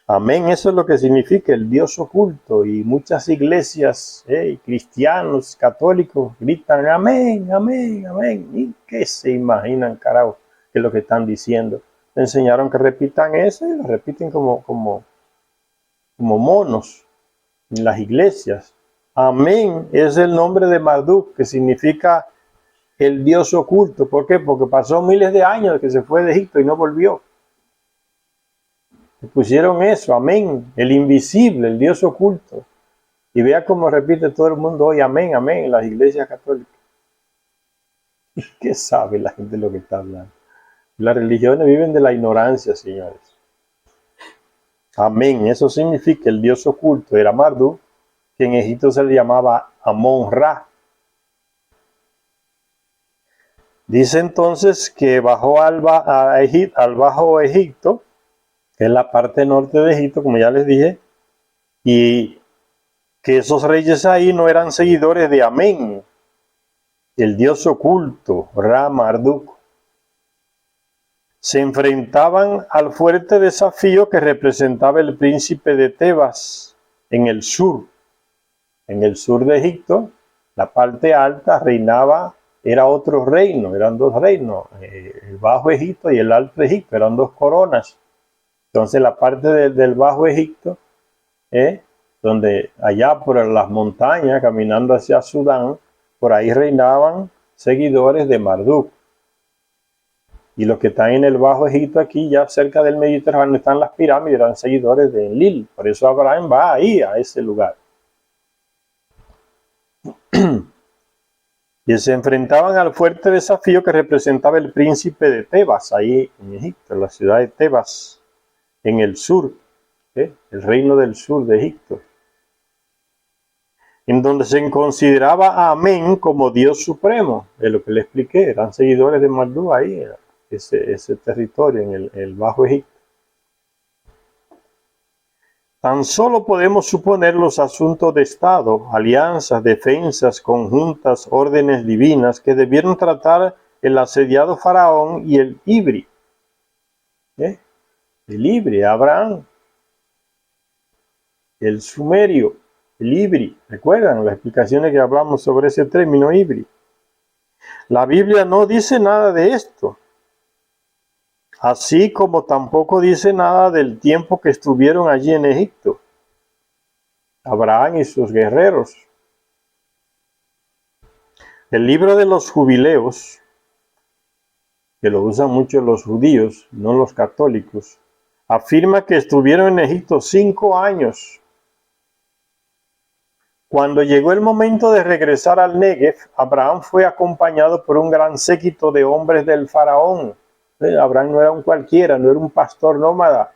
Amén, eso es lo que significa el Dios oculto, y muchas iglesias, cristianos, católicos, gritan amén, amén, amén. ¿Y qué se imaginan, carajo, que es lo que están diciendo? Le enseñaron que repitan eso y lo repiten como monos en las iglesias. Amén es el nombre de Marduk, que significa el Dios oculto. ¿Por qué? Porque pasó miles de años que se fue de Egipto y no volvió. Le pusieron eso, amén, el invisible, el Dios oculto. Y vea cómo repite todo el mundo hoy, amén, amén, en las iglesias católicas. ¿Qué sabe la gente de lo que está hablando? Las religiones viven de la ignorancia, señores. Amén, eso significa el Dios oculto. Era Marduk, que en Egipto se le llamaba Amón Ra. Dice entonces que bajó al Bajo Egipto, que es la parte norte de Egipto, como ya les dije, y que esos reyes ahí no eran seguidores de Amén, el dios oculto, Ra Marduk. Se enfrentaban al fuerte desafío que representaba el príncipe de Tebas en el sur. En el sur de Egipto, la parte alta era otro reino, eran dos reinos, el Bajo Egipto y el Alto Egipto, eran dos coronas. Entonces la parte del Bajo Egipto, donde allá por las montañas, caminando hacia Sudán, por ahí reinaban seguidores de Marduk. Y los que están en el Bajo Egipto, aquí ya cerca del Mediterráneo, están las pirámides, eran seguidores de Enlil. Por eso Abraham va ahí, a ese lugar. Y se enfrentaban al fuerte desafío que representaba el príncipe de Tebas, ahí en Egipto, en la ciudad de Tebas, en el sur, el reino del sur de Egipto, en donde se consideraba a Amén como Dios supremo, de lo que le expliqué, eran seguidores de Marduk ahí. ese territorio en el Bajo Egipto. Tan solo podemos suponer los asuntos de Estado, alianzas, defensas, conjuntas, órdenes divinas que debieron tratar el asediado faraón y el Ibri. El Ibri, Abraham, el sumerio, el Ibri. ¿Recuerdan las explicaciones que hablamos sobre ese término Ibri? La Biblia no dice nada de esto, así como tampoco dice nada del tiempo que estuvieron allí en Egipto, Abraham y sus guerreros. El libro de los jubileos, que lo usan mucho los judíos, no los católicos, afirma que estuvieron en Egipto 5 años. Cuando llegó el momento de regresar al Negev, Abraham fue acompañado por un gran séquito de hombres del faraón. Abraham no era un cualquiera, no era un pastor nómada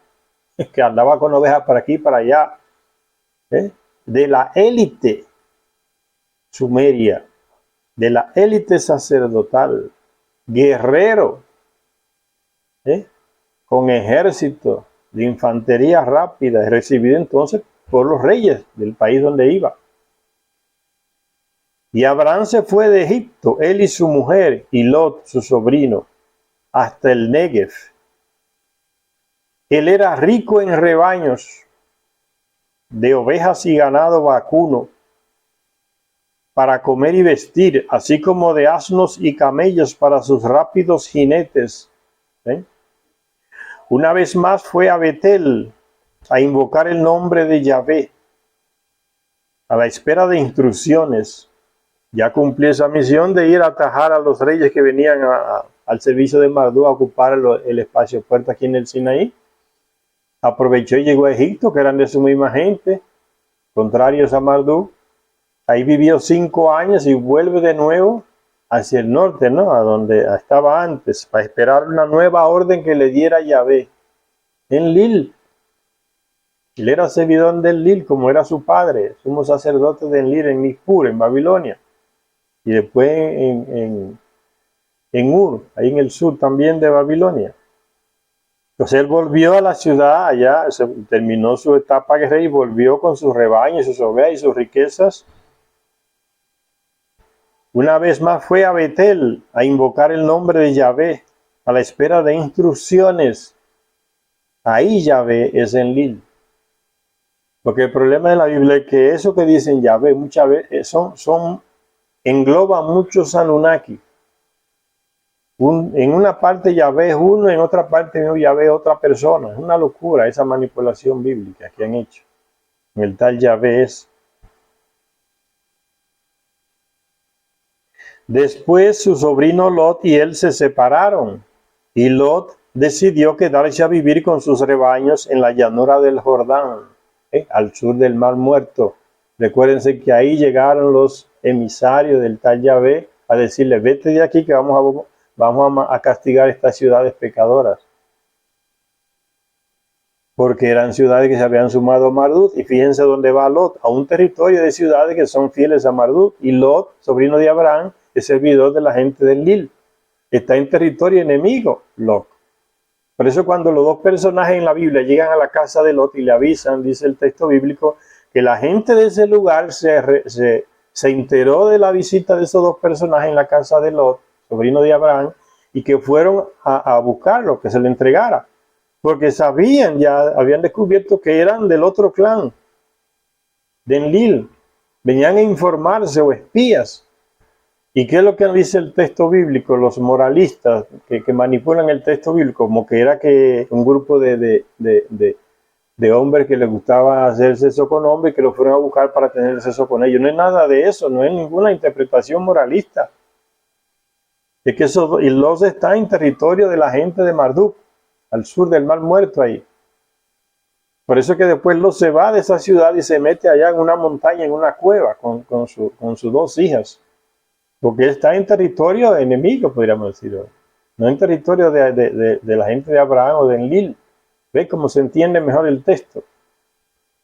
que andaba con ovejas para aquí y para allá. De la élite sumeria, de la élite sacerdotal, guerrero, con ejército de infantería rápida, recibido entonces por los reyes del país donde iba. Y Abraham se fue de Egipto, él y su mujer, y Lot, su sobrino, hasta el Negev. Él era rico en rebaños de ovejas y ganado vacuno para comer y vestir, así como de asnos y camellos para sus rápidos jinetes. Una vez más fue a Betel a invocar el nombre de Yahvé, a la espera de instrucciones. Ya cumplió esa misión de ir a atajar a los reyes que venían al servicio de Marduk a ocupar el espacio puerta aquí en el Sinaí. Aprovechó y llegó a Egipto, que eran de su misma gente, contrarios a Marduk. Ahí vivió 5 años y vuelve de nuevo hacia el norte, ¿no? A donde estaba antes, para esperar una nueva orden que le diera Yahvé. En Lil. Él era servidor del Lil, como era su padre, sumo sacerdote de Lil en Nippur, en Babilonia. Y después en Ur, ahí en el sur también de Babilonia. Entonces él volvió a la ciudad, allá terminó su etapa guerrera y volvió con sus rebaños, sus ovejas y sus riquezas. Una vez más fue a Betel a invocar el nombre de Yahvé, a la espera de instrucciones. Ahí Yahvé es en Lil. Porque el problema de la Biblia es que eso que dicen Yahvé muchas veces engloba muchos Anunnaki. En una parte Yahvé es uno, en otra parte Yahvé es otra persona. Es una locura esa manipulación bíblica que han hecho. En el tal Yahvé es. Después su sobrino Lot y él se separaron. Y Lot decidió quedarse a vivir con sus rebaños en la llanura del Jordán, al sur del Mar Muerto. Recuérdense que ahí llegaron los emisarios del tal Yahvé a decirle, vete de aquí que vamos a castigar estas ciudades pecadoras. Porque eran ciudades que se habían sumado a Marduk. Y fíjense dónde va Lot, a un territorio de ciudades que son fieles a Marduk. Y Lot, sobrino de Abraham, es servidor de la gente del Lil. Está en territorio enemigo, Lot. Por eso cuando los dos personajes en la Biblia llegan a la casa de Lot y le avisan, dice el texto bíblico, que la gente de ese lugar se enteró de la visita de esos dos personajes en la casa de Lot, sobrino de Abraham, y que fueron a buscarlo, que se le entregara. Porque sabían, ya habían descubierto que eran del otro clan, de Enlil. Venían a informarse o espías. ¿Y qué es lo que dice el texto bíblico? Los moralistas que manipulan el texto bíblico, como que era que un grupo de hombres que les gustaba hacer sexo con hombres y que lo fueron a buscar para tener sexo con ellos. No es nada de eso, no es ninguna interpretación moralista. Es que Los está en territorio de la gente de Marduk, al sur del Mar Muerto ahí. Por eso que después Lot se va de esa ciudad y se mete allá en una montaña, en una cueva, con sus 2 hijas. Porque está en territorio enemigo, podríamos decir. No en territorio de la gente de Abraham o de Enlil. ¿Ve cómo se entiende mejor el texto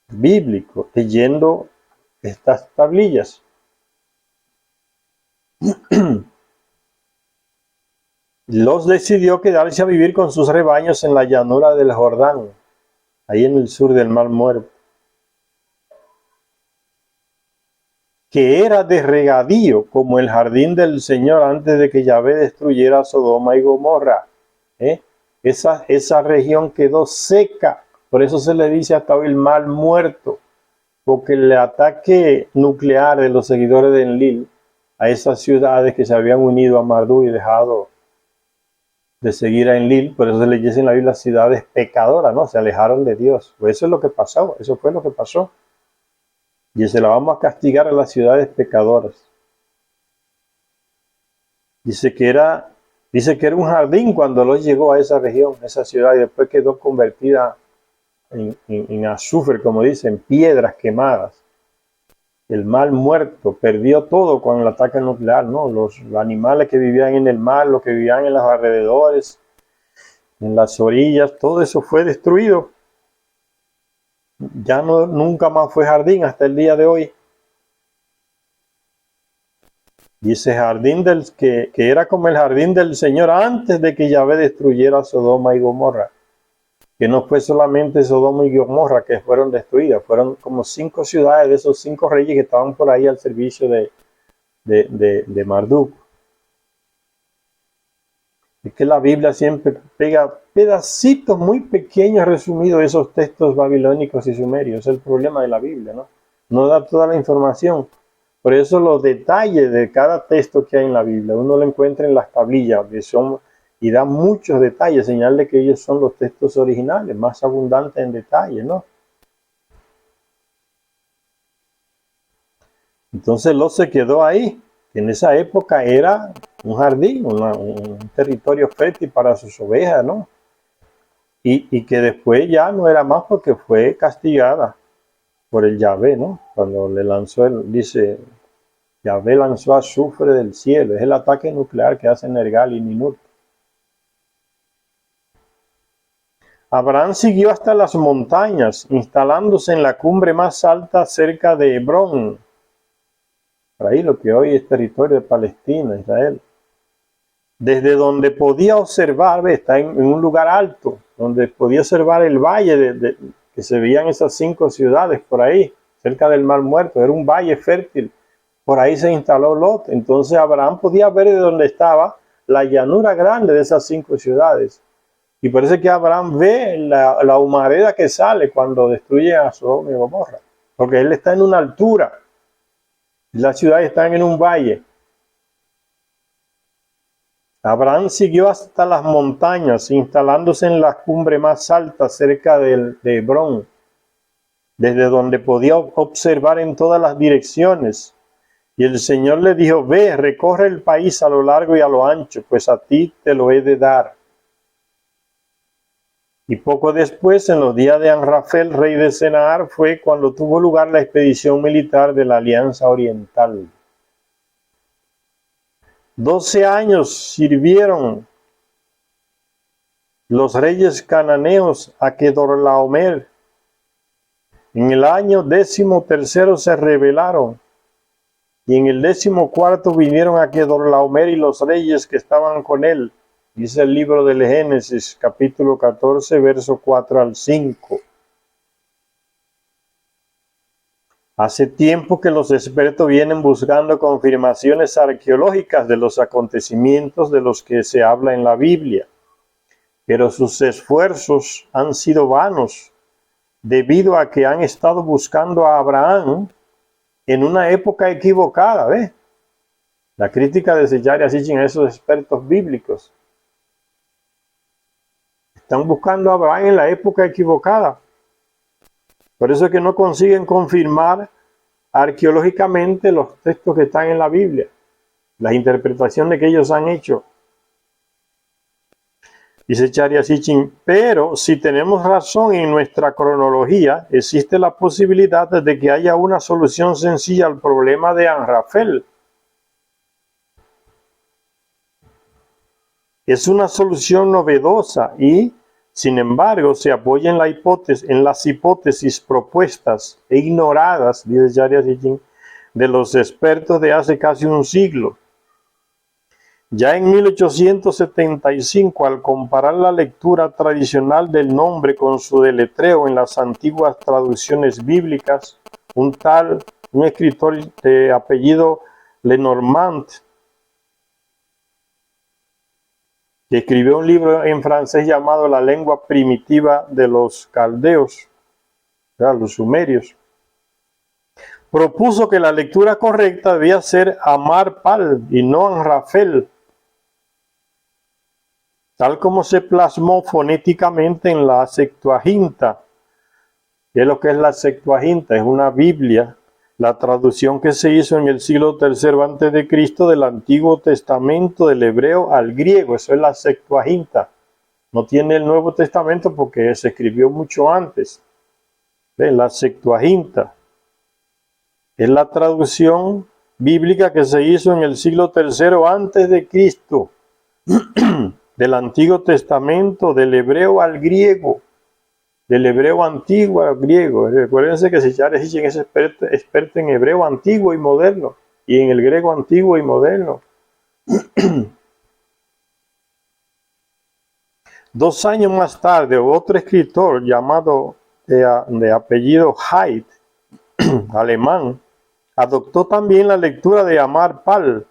bíblico leyendo estas tablillas? Los decidió quedarse a vivir con sus rebaños en la llanura del Jordán, ahí en el sur del Mar Muerto, que era de regadío como el jardín del Señor antes de que Yahvé destruyera Sodoma y Gomorra. Esa región quedó seca, por eso se le dice hasta hoy el Mar Muerto, porque el ataque nuclear de los seguidores de Enlil a esas ciudades que se habían unido a Marduk y dejado de seguir a Enlil, por eso se le dice en la Biblia ciudades pecadoras, ¿no? Se alejaron de Dios. Pues eso es lo que pasó, eso fue lo que pasó. Y se la vamos a castigar a las ciudades pecadoras. Dice que era un jardín cuando Lot llegó a esa región, a esa ciudad, y después quedó convertida en azufre, como dicen, piedras quemadas. El Mar Muerto perdió todo con el ataque nuclear, ¿no? Los animales que vivían en el mar, los que vivían en los alrededores, en las orillas, todo eso fue destruido. Ya nunca más fue jardín hasta el día de hoy. Dice jardín que era como el jardín del Señor antes de que Yahvé destruyera Sodoma y Gomorra. Que no fue solamente Sodoma y Gomorra que fueron destruidas, fueron como 5 ciudades de esos 5 reyes que estaban por ahí al servicio de Marduk. Es que la Biblia siempre pega pedacitos muy pequeños resumidos de esos textos babilónicos y sumerios. Es el problema de la Biblia, ¿no? No da toda la información. Por eso los detalles de cada texto que hay en la Biblia, uno lo encuentra en las tablillas, y da muchos detalles, señal de que ellos son los textos originales, más abundantes en detalles, ¿no? Entonces Lot se quedó ahí, que en esa época era un jardín, un territorio fértil para sus ovejas, ¿no? Y que después ya no era más porque fue castigada por el Yahvé, ¿no? Cuando le lanzó, dice, Yahvé lanzó azufre del cielo, es el ataque nuclear que hace Nergal y Ninurta. Abraham siguió hasta las montañas, instalándose en la cumbre más alta cerca de Hebrón, por ahí lo que hoy es territorio de Palestina, Israel. Desde donde podía observar, está en un lugar alto, donde podía observar el valle que se veían esas 5 ciudades por ahí, cerca del Mar Muerto, era un valle fértil. Por ahí se instaló Lot. Entonces Abraham podía ver de donde estaba la llanura grande de esas 5 ciudades. Y parece que Abraham ve la humareda que sale cuando destruye a Sodoma y Gomorra, porque él está en una altura, las ciudades están en un valle. Abraham siguió hasta las montañas, instalándose en la cumbre más alta cerca de Hebrón, desde donde podía observar en todas las direcciones. Y el Señor le dijo, ve, recorre el país a lo largo y a lo ancho, pues a ti te lo he de dar. Y poco después, en los días de Amrafel, rey de Sennaar, fue cuando tuvo lugar la expedición militar de la Alianza Oriental. 12 años sirvieron los reyes cananeos a Kedorlaomer. En el año 13 se rebelaron, y en el 14 vinieron a Kedorlaomer y los reyes que estaban con él. Dice el libro del Génesis, capítulo 14, verso 4 al 5. Hace tiempo que los expertos vienen buscando confirmaciones arqueológicas de los acontecimientos de los que se habla en la Biblia, pero sus esfuerzos han sido vanos debido a que han estado buscando a Abraham en una época equivocada, ¿ves? La crítica de Zecharia Sitchin a esos expertos bíblicos. Están buscando a Abraham en la época equivocada. Por eso es que no consiguen confirmar arqueológicamente los textos que están en la Biblia, las interpretaciones que ellos han hecho. Dice Zecharia Sitchin, pero si tenemos razón en nuestra cronología, existe la posibilidad de que haya una solución sencilla al problema de Amrafel. Es una solución novedosa y, sin embargo, se apoya en las hipótesis propuestas e ignoradas, dice Zecharia Sitchin, de los expertos de hace casi un siglo. Ya en 1875, al comparar la lectura tradicional del nombre con su deletreo en las antiguas traducciones bíblicas, un escritor de apellido Lenormand, que escribió un libro en francés llamado La lengua primitiva de los caldeos, o sea, los sumerios, propuso que la lectura correcta debía ser Amar-Pal y no Amrafel, tal como se plasmó fonéticamente en la Septuaginta. ¿Qué es lo que es la Septuaginta? Es una Biblia, la traducción que se hizo en el siglo III a.C. del Antiguo Testamento del hebreo al griego. Eso es la Septuaginta. No tiene el Nuevo Testamento porque se escribió mucho antes. La Septuaginta es la traducción bíblica que se hizo en el siglo III a.C. del Antiguo Testamento del hebreo al griego, del hebreo antiguo al griego. Recuérdense que Charles Hitchens es experto en hebreo antiguo y moderno, y en el griego antiguo y moderno. 2 años más tarde, otro escritor llamado de apellido Haidt, alemán, adoptó también la lectura de Amar-Pal,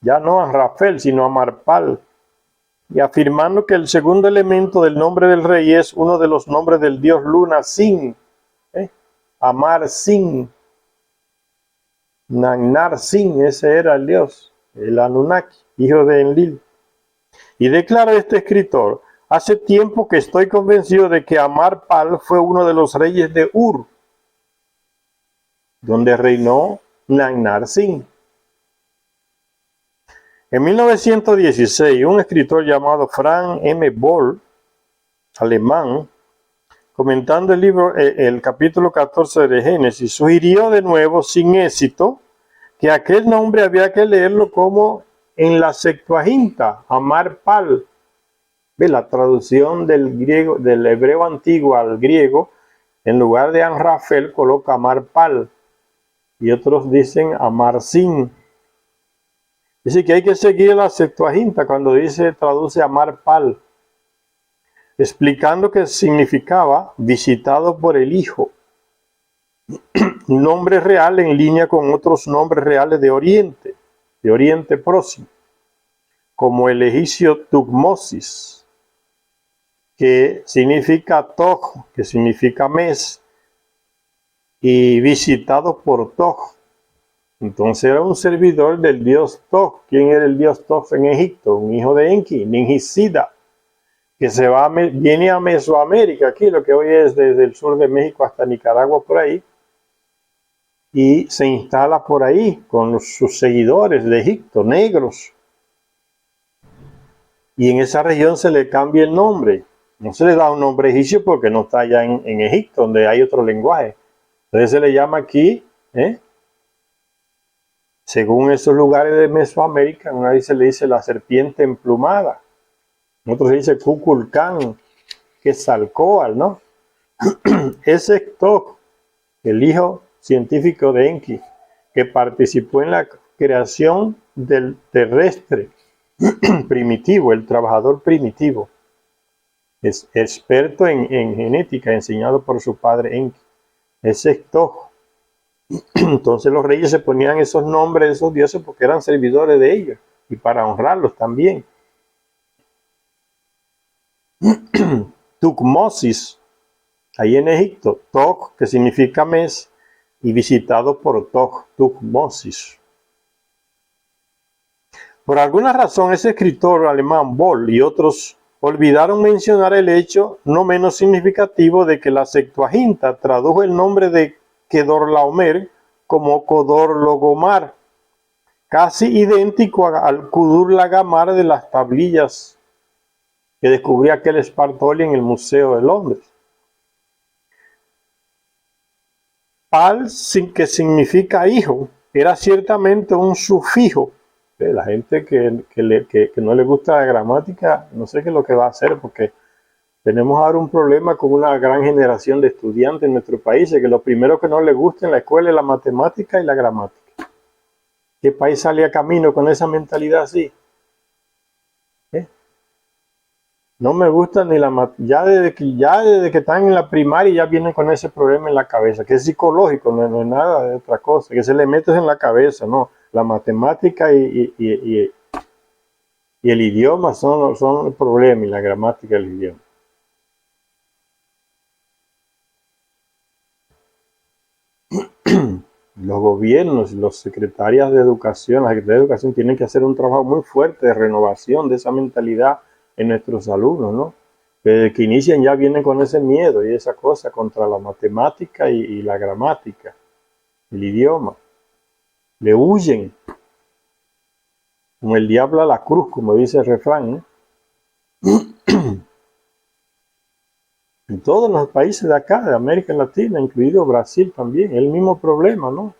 ya no Amrafel, sino Amar-Pal, y afirmando que el segundo elemento del nombre del rey es uno de los nombres del dios Luna, Sin, Amar Sin, Nagnar Sin, ese era el dios, el Anunnaki, hijo de Enlil. Y declara este escritor: hace tiempo que estoy convencido de que Amar-Pal fue uno de los reyes de Ur, donde reinó Nagnar Sin. En 1916, un escritor llamado Frank M. Boll, alemán, comentando el libro, el capítulo 14 de Génesis, sugirió de nuevo, sin éxito, que aquel nombre había que leerlo como en la Septuaginta, Amar-Pal. La traducción del griego, del hebreo antiguo al griego, en lugar de Amrafel coloca Amar-Pal, y otros dicen Amar-Sin. Dice que hay que seguir la Septuaginta cuando traduce Amar-Pal, explicando que significaba visitado por el Hijo, un nombre real en línea con otros nombres reales de Oriente Próximo, como el egipcio Tutmosis, que significa Toj, que significa mes, y visitado por Toj. Entonces era un servidor del dios Toj. ¿Quién era el dios Toj en Egipto? Un hijo de Enki, Ningisida, que viene a Mesoamérica, aquí lo que hoy es desde el sur de México hasta Nicaragua, por ahí, y se instala por ahí con sus seguidores de Egipto, negros. Y en esa región se le cambia el nombre. No se le da un nombre egipcio porque no está allá en Egipto, donde hay otro lenguaje. Entonces se le llama aquí, según esos lugares de Mesoamérica, una vez se le dice la serpiente emplumada. En otros se dice Kukulcán, Quetzalcóatl, ¿no? Ese es Toj, el hijo científico de Enki, que participó en la creación del terrestre primitivo, el trabajador primitivo. Es experto en genética, enseñado por su padre Enki. Ese es Toj. Entonces los reyes se ponían esos nombres de esos dioses porque eran servidores de ellos y para honrarlos también. Tutmosis, ahí en Egipto, Toj, que significa mes, y visitado por Toj, Tutmosis. Por alguna razón, ese escritor alemán Boll y otros olvidaron mencionar el hecho no menos significativo de que la Septuaginta tradujo el nombre de Kedorlaomer como Kodorlagomar, casi idéntico al Kudur-Lagamar de las tablillas que descubrió aquel Spartoli en el Museo de Londres. Pal, que significa hijo, era ciertamente un sufijo. La gente que no le gusta la gramática, no sé qué es lo que va a hacer, porque tenemos ahora un problema con una gran generación de estudiantes en nuestro país, que lo primero que no les gusta en la escuela es la matemática y la gramática. ¿Qué país sale a camino con esa mentalidad así? No me gusta ni ya desde que están en la primaria ya vienen con ese problema en la cabeza, que es psicológico, no es nada de otra cosa, que se le metes en la cabeza, ¿no? La matemática y el idioma son el problema, y la gramática del idioma. Los gobiernos, los secretarias de educación, las secretarias de educación tienen que hacer un trabajo muy fuerte de renovación de esa mentalidad en nuestros alumnos, ¿no? Desde que inician ya vienen con ese miedo y esa cosa contra la matemática y la gramática, el idioma. Le huyen, como el diablo a la cruz, como dice el refrán, ¿no? En todos los países de acá, de América Latina, incluido Brasil también, el mismo problema, ¿no?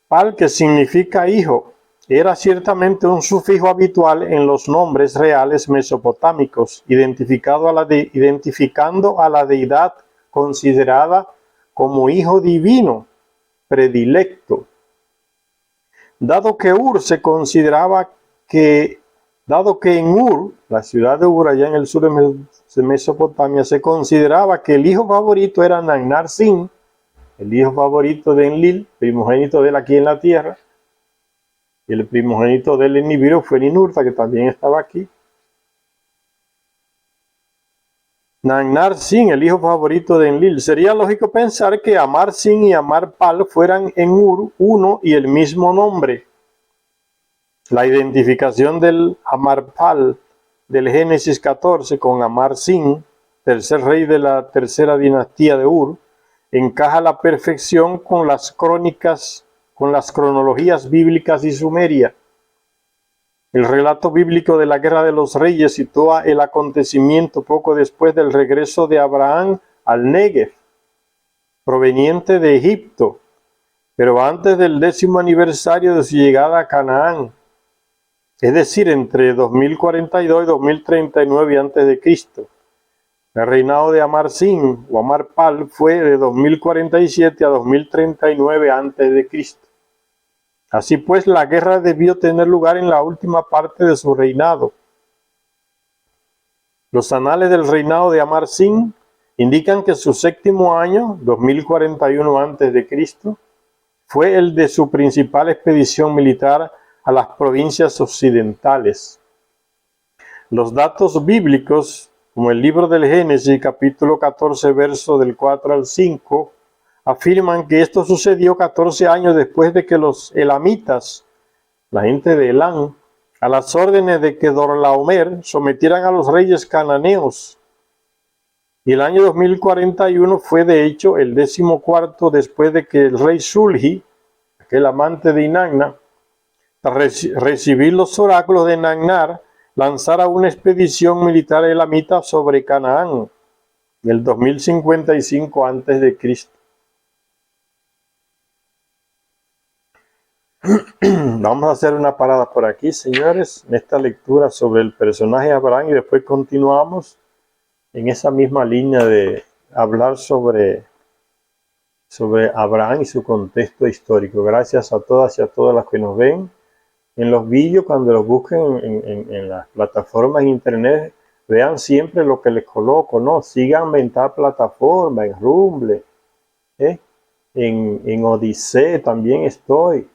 Pal, que significa hijo, era ciertamente un sufijo habitual en los nombres reales mesopotámicos, identificando a la deidad considerada como hijo divino, predilecto. Dado que en Ur, la ciudad de Ur, allá en el sur de Mesopotamia, se consideraba que el hijo favorito era Nagnar-Sin, el hijo favorito de Enlil, primogénito de él aquí en la tierra, y el primogénito de él en Nibiru fue Ninurta, que también estaba aquí. Nagnar-Sin, el hijo favorito de Enlil. Sería lógico pensar que Amar-Sin y Amar-Pal fueran en Ur uno y el mismo nombre. La identificación del Amar-Pal del Génesis 14 con Amar-Sin, tercer rey de la tercera dinastía de Ur, encaja a la perfección con las cronologías bíblicas y sumeria. El relato bíblico de la Guerra de los Reyes sitúa el acontecimiento poco después del regreso de Abraham al Negev, proveniente de Egipto, pero antes del 10º aniversario de su llegada a Canaán, es decir, entre 2042 y 2039 a.C. El reinado de Amar-Sin o Amar-Pal fue de 2047 a 2039 a.C. Así pues, la guerra debió tener lugar en la última parte de su reinado. Los anales del reinado de Amar-Sin indican que su séptimo año, 2041 a.C., fue el de su principal expedición militar a las provincias occidentales. Los datos bíblicos, como el libro del Génesis, capítulo 14, verso del 4 al 5, afirman que esto sucedió 14 años después de que los elamitas, la gente de Elam, a las órdenes de Kedorlaomer, sometieran a los reyes cananeos. Y el año 2041 fue de hecho el 14º después de que el rey Sulhi, aquel amante de Inanna, tras recibir los oráculos de Nagnar, lanzara una expedición militar elamita sobre Canaán, en el 2055 a.C. Vamos a hacer una parada por aquí, señores, en esta lectura sobre el personaje de Abraham, y después continuamos en esa misma línea de hablar sobre Abraham y su contexto histórico. Gracias a todas y a todos los que nos ven en los vídeos. Cuando los busquen en las plataformas de internet, vean siempre lo que les coloco, ¿no? Síganme en tal plataforma, en Rumble, en Odisea también estoy.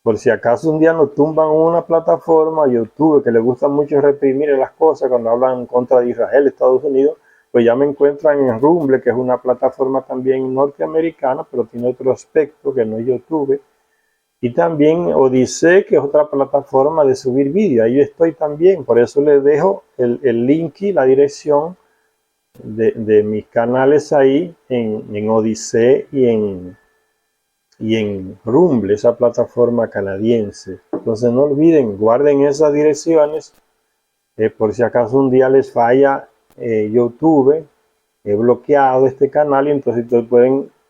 Por si acaso un día nos tumban una plataforma, YouTube, que le gusta mucho reprimir las cosas cuando hablan en contra de Israel, Estados Unidos, pues ya me encuentran en Rumble, que es una plataforma también norteamericana, pero tiene otro aspecto que no es YouTube. Y también Odisea, que es otra plataforma de subir vídeos. Ahí estoy también. Por eso les dejo el link y la dirección de mis canales ahí en Odisea y en Rumble, esa plataforma canadiense. Entonces no olviden, guarden esas direcciones. Por si acaso un día les falla YouTube, he bloqueado este canal, y entonces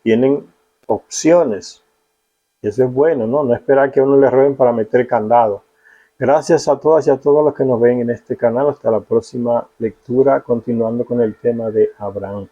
tienen opciones. Eso es bueno, ¿no? No esperar que a uno le roben para meter candado. Gracias a todas y a todos los que nos ven en este canal. Hasta la próxima lectura, continuando con el tema de Abraham.